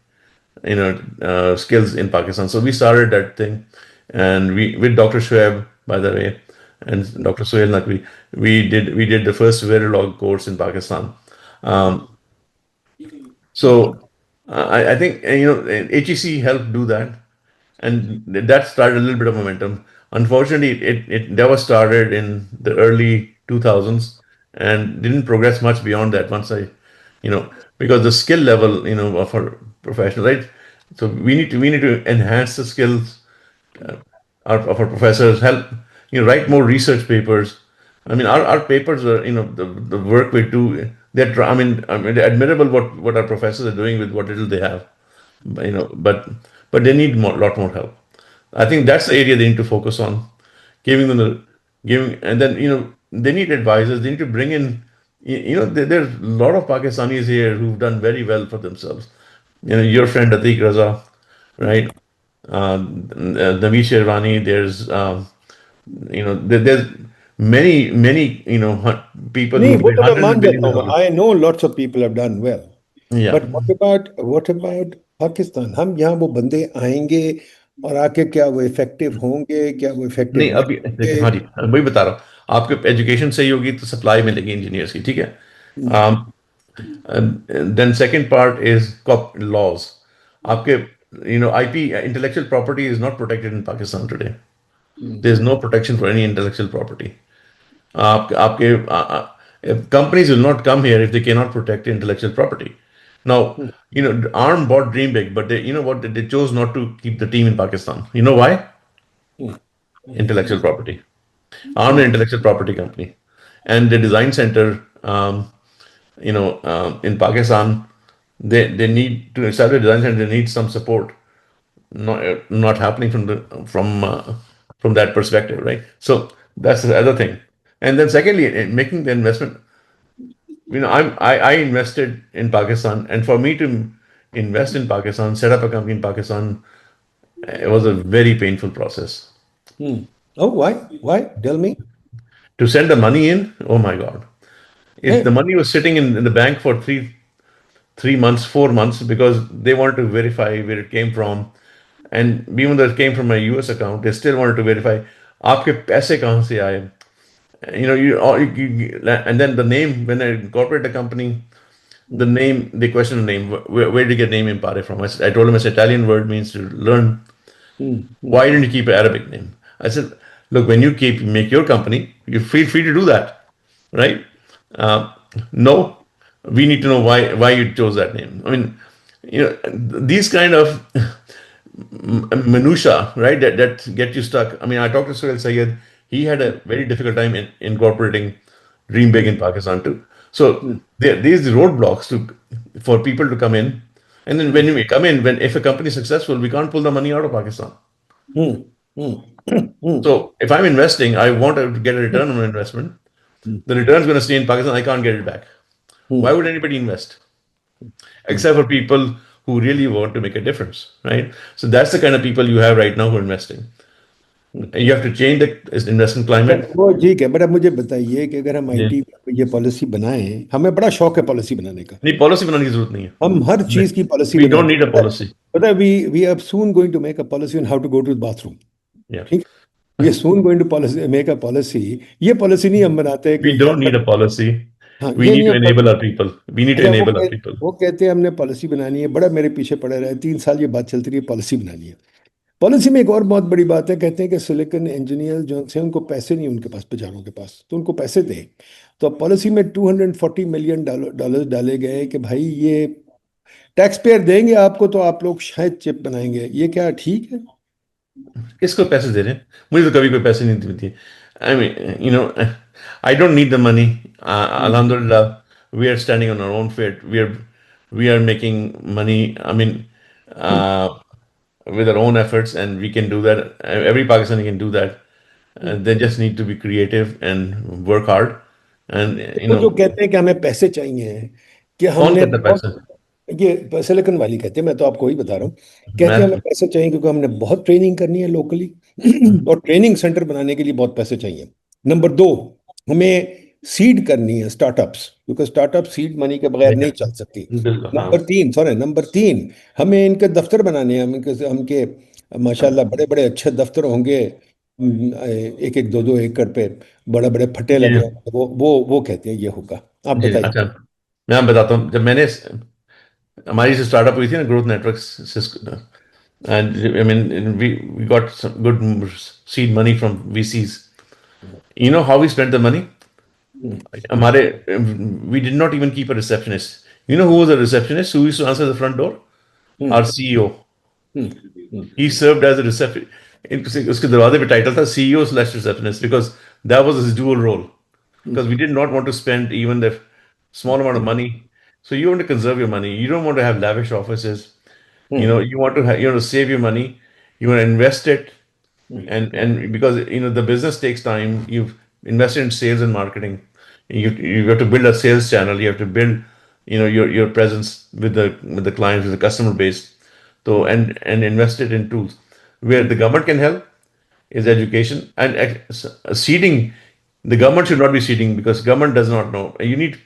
skills in Pakistan. So we started that thing, and we with Dr. Shoaib, by the way, and Dr. Sohail Naqvi, we did the first Verilog course in Pakistan. So I think HEC helped do that, and that started a little bit of momentum. Unfortunately, that was started in the early 2000s and didn't progress much beyond that. Because the skill level of our professionals, right? So we need to enhance the skills of our professors, help write more research papers, I mean, our papers are, the work we do, they're admirable what our professors are doing with what little they have, but they need lot more help. I think that's the area they need to focus on, giving them and then, they need advisors. They need to bring in, there's a lot of Pakistanis here who've done very well for themselves. Your friend Atiq Raza, right? Naveed Sherwani, there's many, people नहीं, who've वो made तो मैं hundreds of मान billions जाता of हूँ. dollars. I know lots of people have done well. Yeah. But what about Pakistan? हम यहाँ वो बंदे आएंगे और आके क्या वो इफेक्टिव होंगे, क्या वो इफेक्टिव नहीं, नहीं अभी देखिए, होंगे? हाँ जी, वही बता रहा हूँ. आपके एजुकेशन सही होगी तो सप्लाई मिलेगी इंजीनियर्स की, ठीक है. Hmm, then second part is laws. आपके, IP, intellectual property is not protected in Pakistan today. Hmm, there is no protection for any intellectual property. आपके companies will not come here if they cannot protect intellectual property. Now, hmm, ARM bought Dream Big, but they, you know what, they chose not to keep the team in Pakistan. You know why? Hmm, Intellectual property. ARM hmm, an intellectual property company, and the design center, in Pakistan, they need to establish a design center. They need some support, not happening from that perspective, right? So that's the other thing. And then secondly, in making the investment, I invested in Pakistan, and for me to invest in Pakistan, set up a company in Pakistan, it was a very painful process. Hmm. Oh, why? Why? Tell me. To send the money in, oh my God. If the Hey, money was sitting in the bank for 3 months, 4 months, because they wanted to verify where it came from, and even though it came from a US account, they still wanted to verify आपके पैसे कहाँ से आए. And then the name, when I incorporate a company, the name, they question the name. Where did you get name Impare from? I told him it's Italian word, means to learn. Hmm, Why didn't you keep an Arabic name? I said, look, when you make your company, you feel free to do that, right? Uh, no, we need to know why you chose that name. I mean, these kind of minutia, right? That get you stuck. I mean, I talked to Suhail Sayed. He had a very difficult time in incorporating Dream Big in Pakistan too. So hmm, these roadblocks for people to come in, and then when we come in, when if a company is successful, we can't pull the money out of Pakistan. Hmm, hmm, hmm, So if I'm investing, I want to get a return on my investment. Hmm, The return is going to stay in Pakistan. I can't get it back. Why hmm, would anybody invest? Hmm. Except for people who really want to make a difference, right? So that's the kind of people you have right now who are investing. And you have to change the investment अच्छा, climate. वो ठीक है, but अब मुझे बताइए कि अगर हम Yeah. आईटी ये पॉलिसी बनाएं, हमें बड़ा शौक है पॉलिसी बनाने का. नहीं, पॉलिसी बनाने की जरूरत नहीं हम हर है. चीज की पॉलिसी We don't बनाते need a हैं. policy. पता है, we are soon going to make a policy on how to go to the bathroom. Yeah. ठीक है, we are soon going to policy make a policy. ये policy नहीं हम बनाते हैं We कि यार don't need a policy. हाँ, We ये need नहीं to हम enable our people. We need to अच्छा, enable our people. वो कहते हैं हमने पॉलिसी बनानी है. बड़ा मेरे पीछे पड़े रहे 3 साल, ये बात चलती रही है, पॉलिसी बनानी है. पॉलिसी में एक और बहुत बड़ी बात है, कहते हैं कि सिलिकॉन इंजीनियर जो से उनको पैसे नहीं, उनके पास बेचारों के पास, तो उनको पैसे दें. तो पॉलिसी में $240 मिलियन डाले गए कि भाई ये टैक्स पेयर देंगे आपको, तो आप लोग शायद चिप बनाएंगे. ये क्या ठीक है? किसको पैसे दे रहे हैं? मुझे तो कभी कोई पैसे नहीं दिए. I mean, I don't need the money. Alhamdulillah, we are standing on our own feet. We are making money. I mean, uh, with our own efforts, and we can do that. Every Pakistani can do that. They just need to be creative and work hard. And वो जो कहते हैं कि हमें पैसे चाहिए, कि कौन हमने कहता है बहुत, पैसा? ये सिलिकॉन वाली कहते हैं, मैं तो आपको ही बता रहा हूँ. कहते हैं हमें मैं पैसे चाहिए क्योंकि हमने बहुत ट्रेनिंग करनी है लोकली, और ट्रेनिंग सेंटर बनाने के लिए बहुत पैसे चाहिए. नंबर 2, हमें सीड करनी है स्टार्टअप्स, क्योंकि स्टार्टअप सीड मनी के बगैर नहीं चल सकती. बिल्कुल, हाँ. नंबर 3, हमें इनके दफ्तर बनाने हैं. हमके माशाल्लाह बड़े बड़े अच्छे दफ्तर होंगे, 1-1, 2-2 एकड़ पे बड़े बड़े फटे जी, लगे होंगे. वो कहते हैं ये होगा. आप जी, बताइए. अच्छा. मैं आपको बताता हूँ. जब हमारी जो स्टार्टअप हुई थी ना, growth network, and I mean, we got some good seed money from VCs. You know how we spent the money? हम्म, हमारे We did not even keep a receptionist. You know who was a receptionist who used to answer the front door? Hmm, Our CEO. Hmm, hmm, He served as a reception. उसके दरवाजे पे title था CEO/receptionist, because that was his dual role. because we did not want to spend even the small amount of money. So you want to conserve your money. You don't want to have lavish offices. You want to have, you want to save your money. You want to invest it, and because the business takes time. You've invested in sales and marketing. You have to build a sales channel. You have to build your presence with the clients, with the customer base. So and invest it in tools where the government can help is education and seeding. The government should not be seeding because government does not know. You need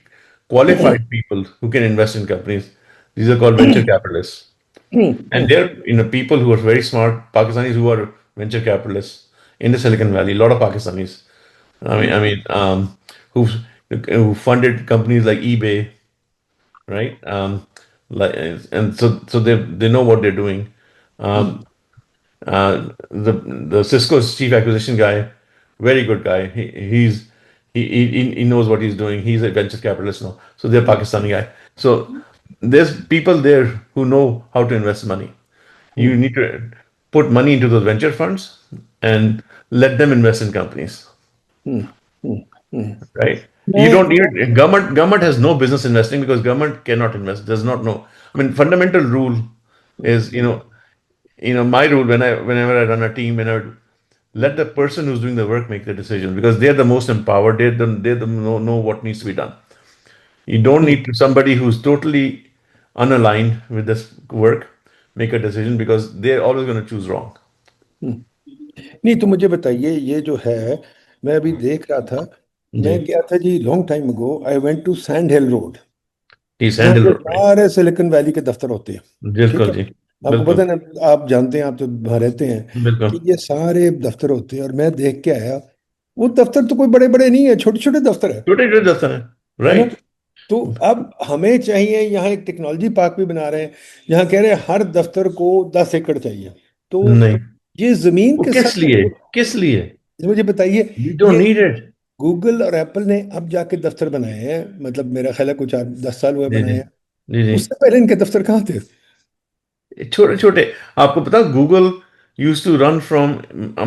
qualified people who can invest in companies. These are called venture capitalists, and they're people who are very smart Pakistanis who are venture capitalists in the Silicon Valley. A lot of Pakistanis. Who funded companies like eBay, right? Like, and so they know what they're doing. Um, the Cisco's chief acquisition guy, very good guy. He knows what he's doing. He's a venture capitalist now. So they're Pakistani guy. So there's people there who know how to invest money. You need to put money into those venture funds and let them invest in companies, right? You मैं don't need government has no business investing because government cannot invest, does not know. I mean, fundamental rule is my rule whenever I run a team, and I would let the person who's doing the work make the decision because they're the most empowered. They know what needs to be done. You don't need to somebody who's totally unaligned with this work make a decision because they're always going to choose wrong. नहीं तो मुझे बताइए ये जो है मैं अभी देख रहा था जी, मैं गया था जी long time ago I went to Sand Hill Road he's जहाँ handled के it right. सारे सिलिकॉन वैली के दफ्तर होते हैं ठीक बिल्कुल है जी, आपको पता बिल्कुल, है ना आप जानते हैं आप तो वहाँ रहते हैं बिल्कुल। कि ये सारे दफ्तर होते हैं और मैं देख के आया वो दफ्तर तो कोई बड़े बड़े नहीं है छोटे छोटे दफ्तर छोटे छोटे दफ्तर है, है ना राइट? तो अब हमें चाहिए यहाँ एक टेक्नोलॉजी पार्क भी बना रहे हैं यहाँ कह रहे हैं हर दफ्तर को 10 एकड़ चाहिए तो नहीं, ये जमीन वो के किस साथ लिए? किस लिए? मुझे बताइए वी डोंट ये नीड इट। गूगल और एप्पल ने अब जाके दफ्तर बनाए हैं मतलब मेरा ख्याल है कुछ 10 साल हुए जी, बनाए जी, हैं जी, जी। उससे पहले इनके दफ्तर कहाँ थे छोटे छोटे, आपको पता, Google use to run from,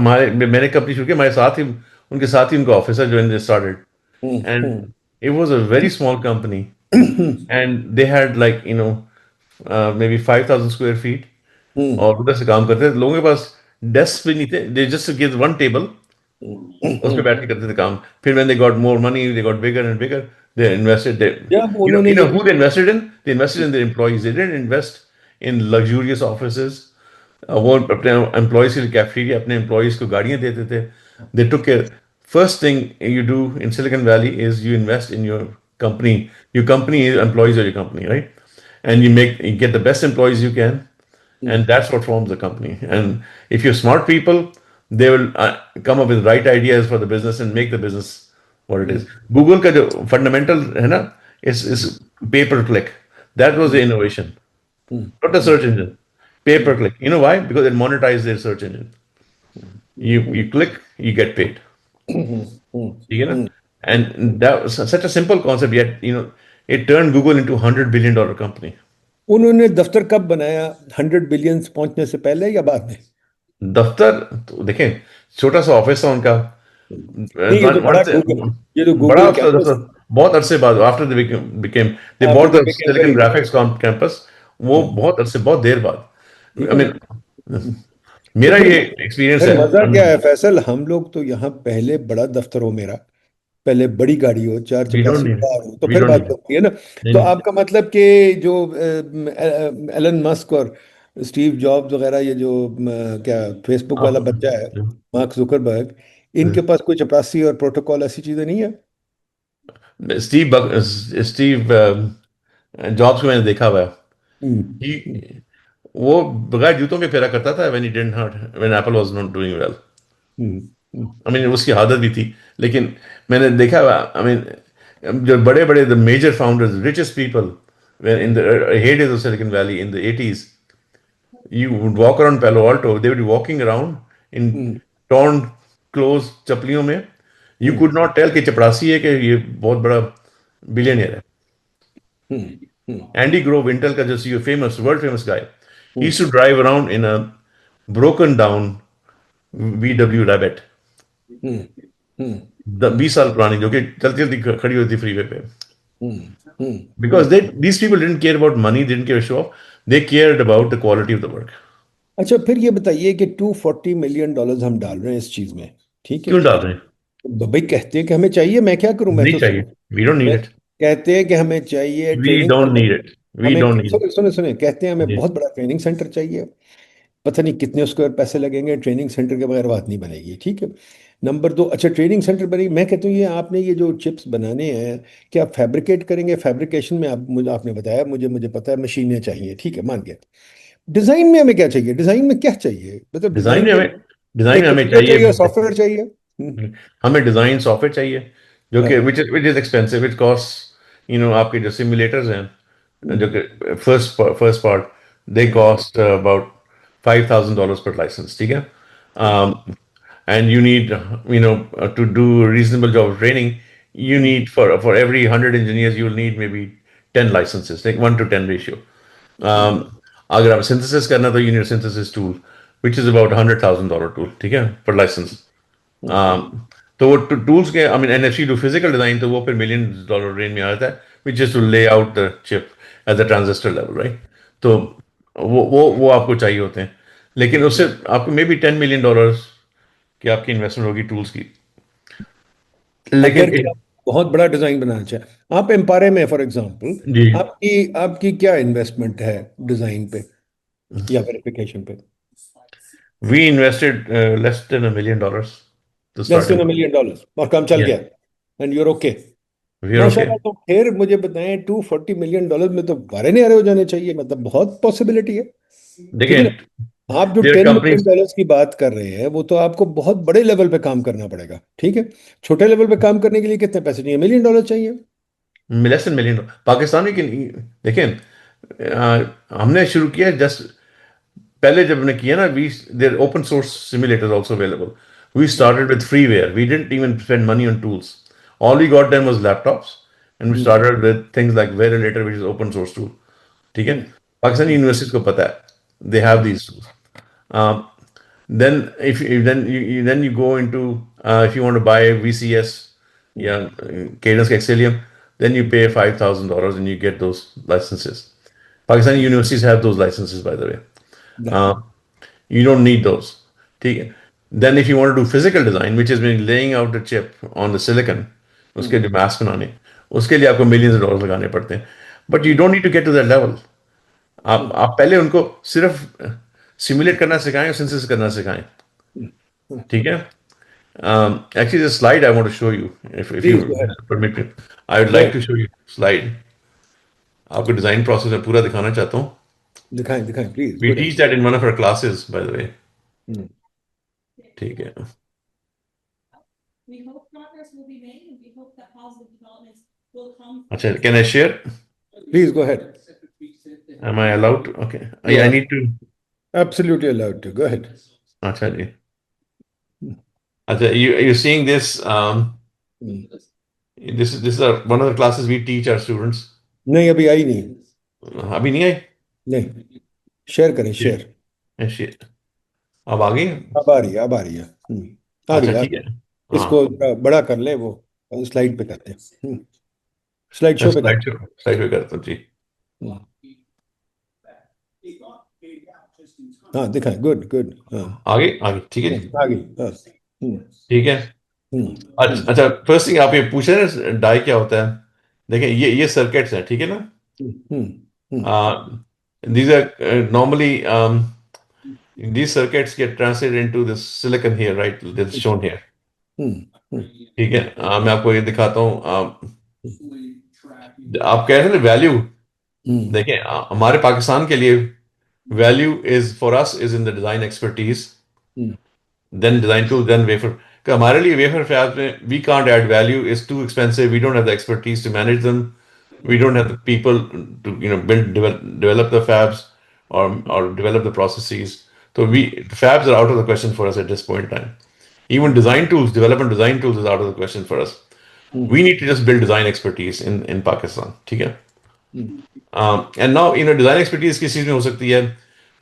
मैंने कंपनी शुरू की, हमारे साथ ही उनके साथ ही उनका ऑफिस है जो started, and hmm it was a very small company, and they had like maybe 5,000 square feet, hmm और उधर से काम करते थे। लोगों के पास डेस्क भी नहीं थे, they just give one table, उस पे बैठ के करते थे काम। फिर when they got more money, they got bigger and bigger, they invested, जब उन्होंने you ये know who they invested in? They invested in their employees. They didn't invest in luxurious offices. वो अपने employees के लिए कैफेटेरिया, अपने employees को गाड़ियां देते थे। They took care. First thing you do in Silicon Valley is you invest in your company. Your company is employees of your company, right? And you get the best employees you can, and that's what forms the company. And if you're smart people, they will come up with right ideas for the business and make the business what it is. Google का जो fundamental है ना, is pay per click. That was the innovation, not the search engine. Pay per click. You know why? Because it monetized their search engine. You click, you get paid. ठीक है ना? And that was such a simple concept, yet it turned Google into $100 billion company. उन्होंने दफ्तर कब बनाया 100 billion पहुंचने से पहले या बाद में दफ्तर तो देखें, छोटा सा ऑफिस था उनका, नहीं ये वन तो वन बड़ा से गूगल ये तो बड़ा गूगल अफसर कैंपस दफ्तर, बहुत अरसे बाद, after they became they after bought they the became very Silicon big Graphics campus, वो बहुत अरसे, बहुत देर बाद, ठीक आई है ना मीन, तो मेरा ये एक्सपीरियंस फिर है। मजा क्या है फैसल हम लोग तो यहाँ पहले बड़ा दफ्तर हो मेरा पहले बड़ी गाड़ी हो चार वी डोंट चपरासी नीड कार हो तो वी फिर डोंट बात नीड बनती है ना नहीं तो नहीं आपका मतलब कि जो एलन मस्क और स्टीव जॉब्स वगैरह ये जो क्या फेसबुक वाला बच्चा है आप मार्क जुकरबर्ग इनके पास कोई चपरासी और प्रोटोकॉल ऐसी चीजें नहीं है स्टीव जॉब्स को मैंने देखा हुआ है। हम्म, हम्म, He- वो बगैर जूतों के फेरा करता था when he didn't hurt, when Apple was not doing well. Hmm, hmm, I mean उसकी आदत भी थी, लेकिन मैंने देखा, आई मीन जो बड़े बड़े the major founders, richest people in the heydays of Silicon Valley in the 80s, you would walk around Palo Alto, they would be walking around in hmm, torn clothes, चपलियों में, you hmm, could not tell कि चपरासी है कि ये बहुत बड़ा billionaire है। हम्म, हम्म, Andy Grove, Intel का जो CEO, famous world famous guy, he hmm, used to drive around in a broken down VW Rabbit. हम्म, 20 साल पुरानी, जो कि चलती चलती खड़ी होती फ्रीवे पे, हम्म, हम्म। because these people didn't care about money, didn't care show off, they cared about the quality of the work. अच्छा, फिर ये बताइए कि $240 million हम डाल रहे हैं इस चीज में, ठीक है। क्यों डाल रहे हैं? भाई कहते हैं कि हमें चाहिए, मैं क्या करूं, मैं नहीं तो चाहिए, we don't need मैं it, कहते हैं कि हमें चाहिए we training don't centre. need it, we हमें don't need सुने सुने सुने कहते हैं हमें it. बहुत बड़ा ट्रेनिंग सेंटर चाहिए। पता नहीं कितने स्क्वायर पैसे लगेंगे, ट्रेनिंग सेंटर के बगैर बात नहीं बनेगी, ठीक है। नंबर दो, अच्छा ट्रेनिंग सेंटर बनी, मैं कहता हूँ ये आपने ये जो चिप्स बनाने हैं, क्या आप फैब्रिकेट करेंगे? फैब्रिकेशन में आप मुझे आपने बताया, मुझे पता है मशीनें चाहिए, ठीक है, मान गया। डिजाइन में हमें क्या चाहिए? डिजाइन में क्या चाहिए, मतलब डिजाइन डिजाइन में में हमें डिजाइन एक में हमें कंप्यूटर चाहिए और चाहिए, सॉफ्टवेयर चाहिए। हमें डिजाइन सॉफ्टवेयर चाहिए, जो कि हाँ, which is expensive, it cost, आपके जो सिमुलेटर्स हैं, जो हम्म, कि first part, they hmm, cost about $5,000 पर लाइसेंस, ठीक है। हम्म, And you need, to do a reasonable job of training, you hmm, need, for every 100 engineers, you'll need maybe 10 licenses, like 1 to 10 ratio. Hmm, um, अगर आप synthesis करना, तो you need a synthesis tool which is about $100,000 tool, ठीक है, per license. हम्म, तो वो tools के, I mean, NFC do physical design, तो वो फिर $millions रेंज में आता है, विच इज टू ले out the chip at the transistor level, right. तो वो आपको चाहिए होते हैं, लेकिन उससे आपको मे बी $10 million की आपकी इन्वेस्टमेंट होगी टूल्स की, अगर लेकिन कि आप बहुत बड़ा डिजाइन बनाना चाहें, आप एम्पारे में फॉर एग्जांपल, जी, आपकी आपकी क्या इन्वेस्टमेंट है डिजाइन पे या वेरिफिकेशन पे? We invested less than $1 million to less start than it. $1 million, और काम चल या गया and your okay. We are okay. माशाल्लाह, तो फिर मुझे बताएं $240 million में तो वारे नहीं हो जाने चाहिए, मतलब बहुत पॉसिबिलिटी है, ठीक है देखिए, ना। आप जो there ten million companies dollars की बात कर रहे हैं, वो तो आपको बहुत बड़े लेवल पे काम करना पड़ेगा, ठीक है। छोटे लेवल पे काम करने के लिए कितने पैसे चाहिए? $1 million चाहिए। लेस देन $1 million, पाकिस्तानी की देखें, हमने शुरू किया जस्ट, पहले जब हमने किया ना, we there open source simulators also available, we started with freeware, we didn't even spend money on tools, all we got them was laptops, and we hmm, started with things like Verilator which is open source tool, ठीक है। Hmm, Pakistani hmm, universities को पता है, they have these tools. Then then you go into, if you want to buy VCS, hmm, yeah, Cadence Xcelium, then you pay $5,000 and you get those licenses. Pakistani universities have those licenses, by the way. right, You don't need those. ठीक है? Then if you want to do physical design, which is mean laying out the chip on the silicon, उसके हम्म, जो mask बनाने, उसके लिए आपको millions of dollars लगाने पड़ते हैं. But you don't need to get to that level. आप पहले उनको सिर्फ सिमुलेट करना सिखाएं और सिंथेसिस करना सिखाएं, ठीक है। Actually, the slide I want to show you, if you please go ahead, permit me, I would go like ahead, to show you slide, आपको डिजाइन प्रोसेस में पूरा दिखाना चाहता हूँ। दिखाएं दिखाएं प्लीज, We गुड है। teach that in one of our classes, by the way, हम्म, ठीक है। We hope progress will be made and we hope that positive developments will come. अच्छा, can I share? Please go ahead, Am I allowed to? Okay. You I are need to. Absolutely allowed to go ahead. अच्छा जी। अच्छा, you're seeing this. This is one of the classes we teach our students. नहीं, अभी आई नहीं। अभी नहीं आई? नहीं, share करें, शेयर। Shit. अब आ गई? अब आ रही है, अब आ रही है। आ अच्छा गई, आ ठीक गई। है। इसको हाँ, बड़ा कर ले, वो स्लाइड पे करते हैं, स्लाइड शो पे स्लाइड करते शो स्लाइड पे करता हूँ जी। हैं। हाँ दिखाएं, गुड गुड, हाँ। आगे आगे, ठीक है जी। आ गई, हाँ। हम्म, ठीक है। हम्म, अच्छा अच्छा, फर्स्ट थिंग आप ये पूछ रहे हैं ना, डाई क्या होता है। देखिए, ये सर्किट्स हैं, ठीक है ना। हम्म, हम्म, These are normally, these circuits get translated into this silicon here, right? That's shown here. हम्म, हम्म, ठीक है। मैं आपको ये दिखाता हूँ। आप कह रहे थे ना वैल्यू, हम्म, देखें, हमारे पाकिस्तान के लिए value is for us is in the design expertise, hmm, then design tool, then wafer. हमारे लिए वेफर फैब्स में we can't add value, is too expensive, we don't have the expertise to manage them, we don't have the people to develop the fabs, or develop the processes. So the fabs are out of the question for us at this point in time. Even design tools, development design tools is out of the question for us. Hmm, We need to just build design expertise in Pakistan. ठीक है? हम्म, And now, design expertise किस चीज में हो सकती है?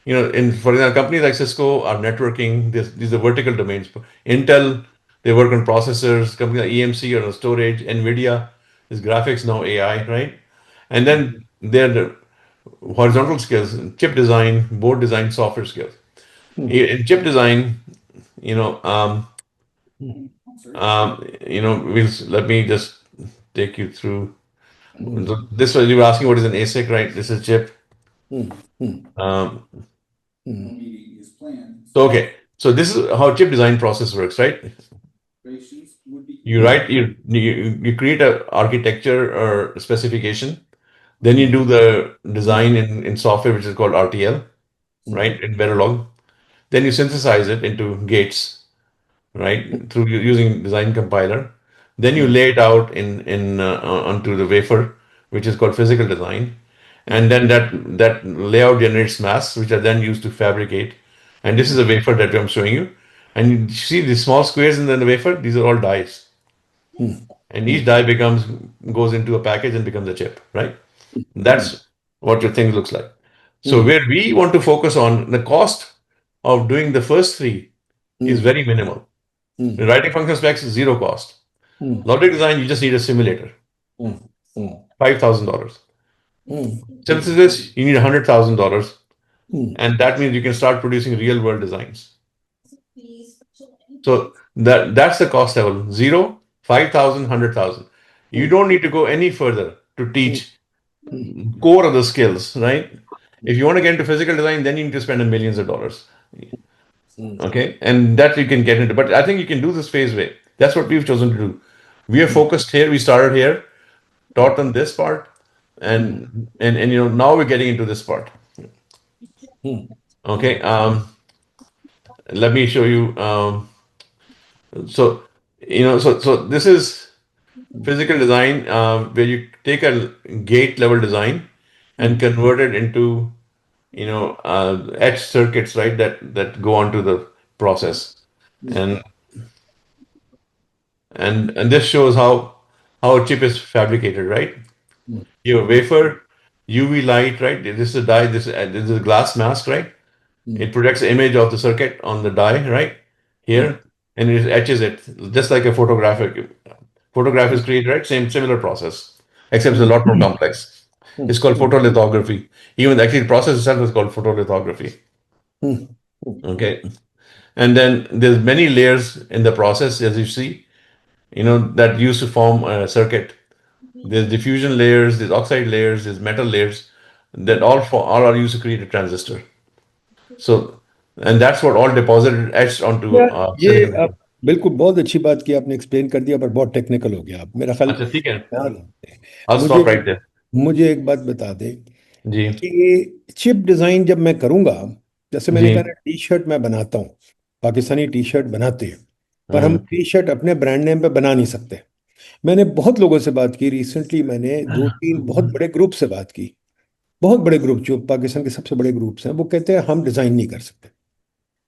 In, for example, companies like Cisco are networking. These are vertical domains. Intel They work on processors, companies like EMC or storage, NVIDIA is graphics, now AI, right? And then there are the horizontal skills, chip design, board design, software skills. In chip design, you know, let me just take you through. This was you were asking what is an ASIC, right? This is chip. Um, so this is how chip design process works, right? You create a architecture or specification, then you do the design in software which is called RTL, right? In Verilog. Then you synthesize it into gates, right? Through using design compiler. Then you lay it out in onto the wafer, which is called physical design, and then that layout generates masks, which are then used to fabricate. And this is a wafer that I'm showing you. And you see these small squares in the wafer; these are all dies. And each die goes into a package and becomes a chip, right? That's what your thing looks like. So where we want to focus on the cost of doing the first three is very minimal. The writing function specs is zero cost. Logic design, you just need a simulator. $5,000. Synthesis, you need $100,000. And that means you can start producing real world designs. So that's the cost level. 0, 5,000, 100,000. You don't need to go any further to teach core of the skills, right? If you want to get into physical design, then you need to spend millions of dollars. Okay, and that you can get into. But I think you can do this phase way. That's what we've chosen to do. We are focused here. We started here, taught them this part, and now we're getting into this part. Okay, let me show you. So this is physical design where you take a gate level design and convert it into etch circuits, right, that go onto the process. And this shows how a chip is fabricated, right? Your wafer, UV light, right? This is a die, this is a glass mask, right? It projects the image of the circuit on the die, right? Here, and it etches it just like a photograph is created, right? Similar process, except it's a lot more complex. It's called photolithography. Even actually the process itself is called photolithography. Okay. And then there's many layers in the process, as you see, that used to form a circuit. There's diffusion layers, there's oxide layers, there's metal layers that all are used to create a transistor. So, and that's what all deposited etched onto ये silicon. बिल्कुल बहुत अच्छी बात की आपने explain कर दिया, पर बहुत टेक्निकल हो गया आप मेरा ख्याल। अच्छा, ठीक है। मुझे stop right there. मुझे एक बात बता दें जी कि चिप डिजाइन जब मैं करूंगा, जैसे मैंने जी कहा टी शर्ट मैं बनाता हूँ, पाकिस्तानी टी शर्ट बनाते हैं, पर हम टी शर्ट अपने ब्रांड नेम पे बना नहीं सकते। मैंने बहुत लोगों से बात की, रिसेंटली मैंने 2-3 बहुत बड़े ग्रुप से बात की, बहुत बड़े ग्रुप जो पाकिस्तान के सबसे बड़े ग्रुप्स हैं, वो कहते हैं हम डिजाइन नहीं कर सकते,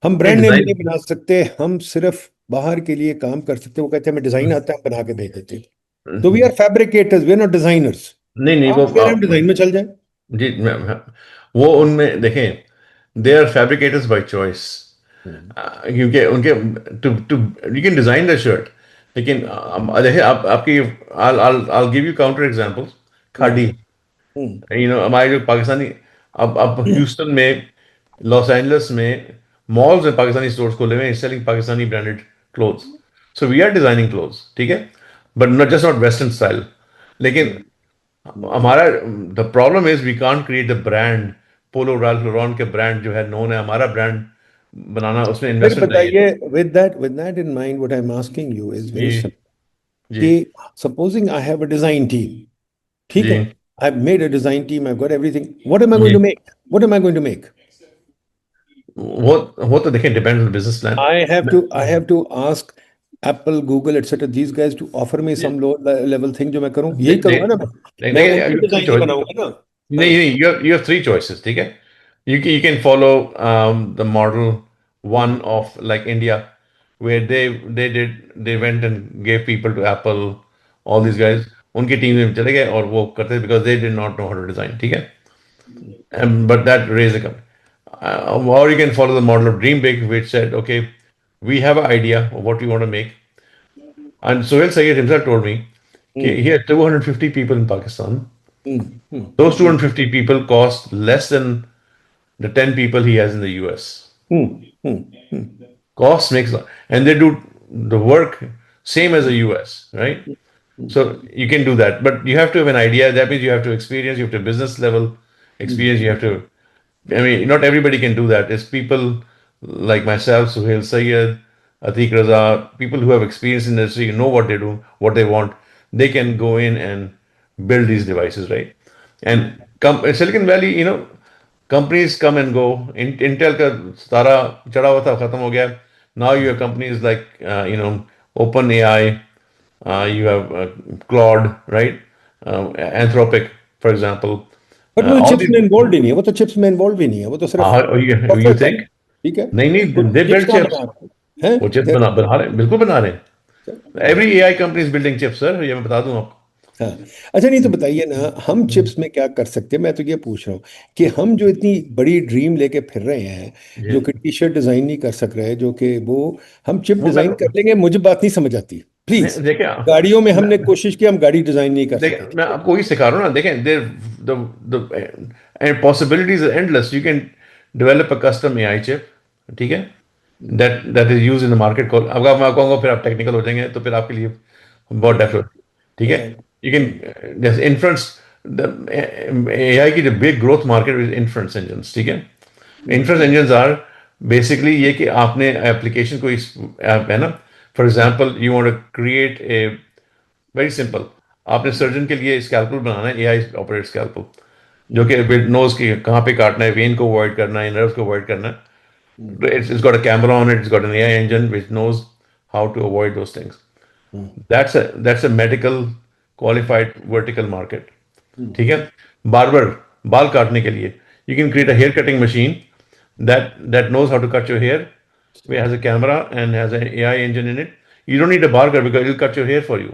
हम ब्रांड नेम नहीं बना सकते, हम सिर्फ बाहर के लिए काम कर सकते हैं। वो कहते हैं हमें डिजाइन आता है, हम बना के भेज देते हैं। तो we are fabricators, we are not designers. नहीं आप कह रहे हैं हम डिजाइन में चल जाए। जी वो उनमें देखें, they are fabricators by choice, क्योंकि उनके to you can design the shirt, लेकिन देखिए आपकी I'll give you counter examples. Khadi, हमारे जो पाकिस्तानी अब ह्यूस्टन में, लॉस एंजलिस में मॉल्स में पाकिस्तानी स्टोर्स खोले हुए हैं selling Pakistani branded clothes. So we are designing clothes, ठीक है, but not just not western style. लेकिन हमारा the problem is we can't create the brand. Polo Ralph Lauren के ब्रांड जो है नोन है, हमारा ब्रांड बनाना उसमें फिर इन्वेस्टमेंट बताइए, with that in mind, what I'm asking you is very ji simple. जी कि supposing I have a design team, ठीक जी है, I've made a design team, I've got everything. What am I going ji to make? What am I going to make? वो तो देखें, depend on business plan. I have to ask Apple, Google, etc. these guys to offer me some low level thing जो मैं करूं, यही करूंगा ना मैं उनकी डिजाइन नहीं बनाऊंगा ना. नहीं, you have three choices, ठीक है. You can follow the model one of like India, where they went and gave people to Apple, all these guys. उनकी टीम में चले गए और वो करते because they did not know how to design, ठीक है. But that raised a company. Or you can follow the model of Dream Big, which said, okay, we have an idea of what we want to make. And Sohail Sayyed himself told me he had 250 people in Pakistan. Those 250 people cost less than the 10 people he has in the US. Cost makes, and they do the work same as the US, right? So you can do that, but you have to have an idea. That means you have to experience, you have to have business level experience, you have to, I mean, not everybody can do that. It's people like myself, Suhail Sayyed, Atiq Raza, people who have experience in the industry, know what they do, what they want. They can go in and build these devices, right? And in Silicon Valley, companies come and go. Intel ka tara chada hua tha, khatam ho gaya. Now you have companies like, OpenAI, you have Claude, right? Anthropic, for example. But वो All chips these, में involve ही नहीं है, वो तो chips में involve ही नहीं है, वो तो सिर्फ you सॉफ्टवेयर का है। think? ठीक है, नहीं वो नहीं, they चिप्स build कहाँ chips. बना रहे हैं? वो चिप्स बना रहे हैं, बिल्कुल बना रहे हैं। Every AI company is building chips, sir. ये मैं बता दूं आपको। हाँ, अच्छा नहीं तो बताइए ना, हम चिप्स में क्या कर सकते हैं? मैं तो ये पूछ रहा हूँ कि हम जो इतनी बड़ी ड्रीम लेके फिर रहे हैं, जी। जो कि टी शर्ट डिजाइन नहीं कर सक रहे, जो कि वो हम चिप वो डिजाइन कर लेंगे, मुझे बात नहीं समझ आती प्लीज। देखिए, गाड़ियों में हमने कोशिश की, हम गाड़ी डिजाइन नहीं कर देखिए, सके। मैं आपको वही सिखा रहा हूँ ना। देखें, and possibilities are endless. You can develop a custom AI chip, ठीक है? That is used in the market call. अब मैं कहूँगा फिर आप टेक्निकल हो जाएंगे, तो फिर आपके लिए बहुत डेफिनेट, ठीक है? You can just inference the AI की जो big growth market is inference engines, ठीक है? Inference engines are basically ये कि आपने एप्लीकेशन को इस है ना, for example you want to create a very simple, आपने सर्जन के लिए स्कैल्पल बनाना है, एआई ऑपरेट स्कैल्पल, जो कि नोज की कहाँ पे काटना है, वेन को अवॉइड करना है, नर्व को अवॉइड करना है। It's got a camera on it, it's got an AI engine which knows how to avoid those things. That's a medical qualified vertical market. ठीक है? बार्बर, बाल काटने के लिए, you can create a hair cutting machine that knows how to cut your hair. It has a camera and has an AI engine in it. You don't need a barber because it'll cut your hair for you.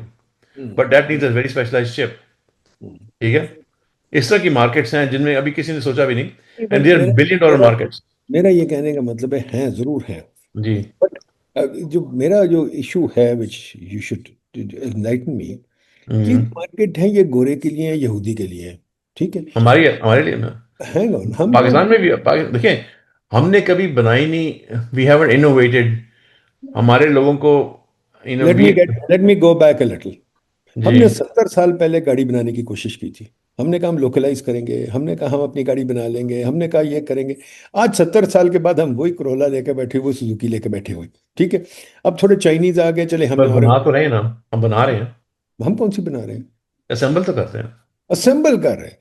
But that needs a very specialized chip. ठीक है? इस तरह की markets हैं जिनमें अभी किसी ने सोचा भी नहीं, एंड दे आर मेरा बिलियन डॉलर मेरा मार्केट्स। मेरा ये कहने का मतलब है जरूर है, जी। बट जो मेरा जो इशू है, which you should enlighten me, कि मार्केट है ये गोरे के लिए है, यहूदी के लिए है, ठीक है? हमारे लिए ना, हैंग ऑन, हम पाकिस्तान में भी देखें, हमने कभी बनाई नहीं, वी हैवंट इनोवेटेड। हमारे लोगों को let me go back a little. जी। हमने 70 साल पहले गाड़ी बनाने की कोशिश की थी। हमने कहा हम लोकलाइज करेंगे, हमने कहा हम अपनी गाड़ी बना लेंगे, हमने कहा ये करेंगे। आज 70 साल के बाद हम वही कोरोला लेके बैठे हुए, सुजुकी लेके बैठे हुए, ठीक है? अब थोड़े चाइनीज आ गए, चले हमने बस और बना तो रहे हैं ना, हम बना रहे हैं, हम कौन सी बना रहे हैं? असेंबल तो करते हैं। असेंबल कर रहे हैं।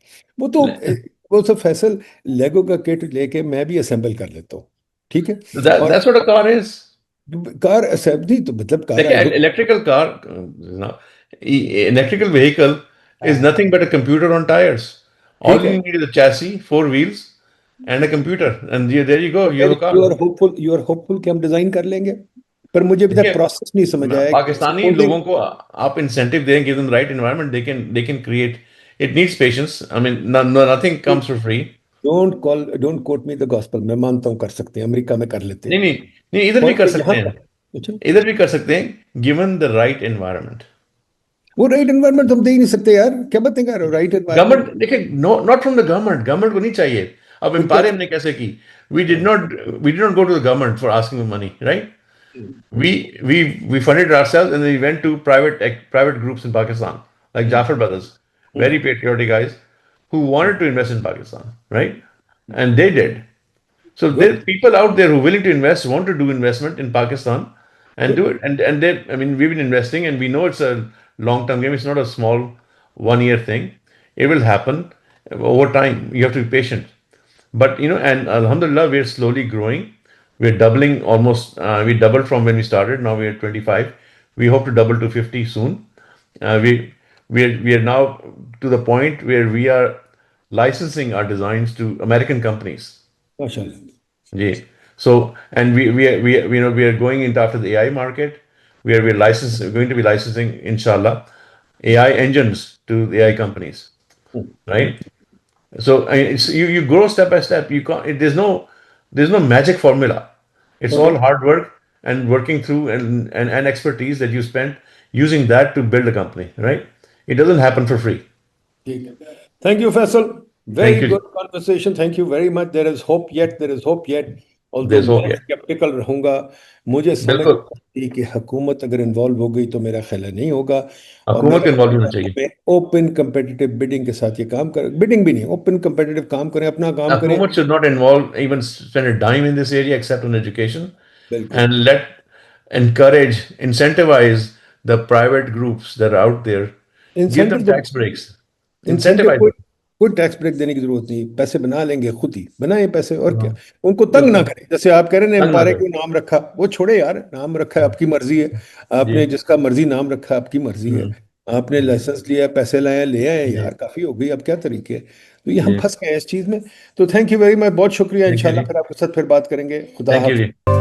वो तो फैसल लेगो का किट लेके मैं भी असेंबल कर लेता हूँ, ठीक है? और That's what a car is. Car assembly तो मतलब कार देखिए, electrical car, electrical vehicle is nothing but a computer on tires. All ठीक है। you need is a chassis, 4 wheels, and a computer, and there you go, you have a car. You are hopeful कि हम design कर लेंगे, पर मुझे अभी तक देखिए, प्रोसेस नहीं समझ आया कि पाकिस्तानी supposing- लोगों को आप इंसेंटिव दें, give them the right environment, they can create. It needs patience. I mean, nothing comes for free. Don't quote me the gospel. मैं मानता हूँ कर सकते हैं, अमेरिका में कर लेते नहीं हैं, नहीं नहीं, इधर भी और कर सकते यहाँ हैं, पर अच्छा, इधर भी कर सकते हैं, given the right environment. वो राइट एनवायरनमेंट हम दे ही नहीं सकते यार, क्या बातें कर रहे हो? राइट एनवायरनमेंट गवर्नमेंट, देखिए, नॉट फ्रॉम द गवर्नमेंट को नहीं चाहिए। अब एम्पायर हमने कैसे की? We did not go to the government for asking money, right? We funded ourselves, and we went to private groups in Pakistan, like Jafar Brothers, very patriotic guys who wanted to invest in Pakistan, right? And they did. So there are people out there who are willing to invest, want to do investment in Pakistan, and do it. And they, I mean, we've been investing, and we know it's a long-term game. It's not a small one-year thing. It will happen over time. You have to be patient. But and Alhamdulillah, we're slowly growing. We're doubling almost. We doubled from when we started. Now we're at 25. We hope to double to 50 soon. We are now to the point where we are licensing our designs to American companies. माशाल्लाह। Yeah. So, and we are going into after the AI market, where going to be licensing, inshallah, AI engines to the AI companies, right? So you grow step by step. You can't. There's no magic formula. It's all hard work and working through and expertise that you spend using that to build a company, right? It doesn't happen for free. ठीक है. Thank you, Faisal. Thank Very you. good conversation. Thank you very much. There is hope yet. There is hope yet. Although There's hope मैं yet. skeptical रहूंगा, मुझे समझ बिल्कुल. आती कि हुकूमत अगर इन्वॉल्व हो गई तो मेरा ख्याल है नहीं होगा. और हुकूमत को इन्वॉल्व होना मेरा चाहिए. ओपन कंपेटिटिव बिडिंग के साथ ये काम करें. बिडिंग भी नहीं, ओपन कंपेटिटिव काम करें, अपना काम करें. Hukumat should not involve, even spend a dime in this area except on education, बिल्कुल. and encourage, incentivize the private groups that are out there. Give them incentive tax breaks. Incentive Incentivize कोई them. कोई tax break देने की जरूरत नहीं. पैसे बना लेंगे खुद ही, बनाए पैसे और क्या. हाँ, उनको तंग ना बिल्कुल. करें. जैसे आप कह रहे हैं तंग ना एम्पायर करें. को नाम रखा, वो छोड़े यार. नाम रखा है, आपकी मर्जी है. जी. आपने जिसका मर्जी नाम रखा है, आपकी मर्जी है. हम्म, आपने लाइसेंस लिया, पैसे लाए, ले आए जी. यार, काफी हो गई. अब क्या तरीके है. तो ये हम जी. फंस गए हैं इस चीज में. तो थैंक यू वेरी मच, बहुत शुक्रिया. थैंक यू इंशाल्लाह जी. फिर आपके साथ फिर बात करेंगे. खुदा थैंक यू हाफिज. जी.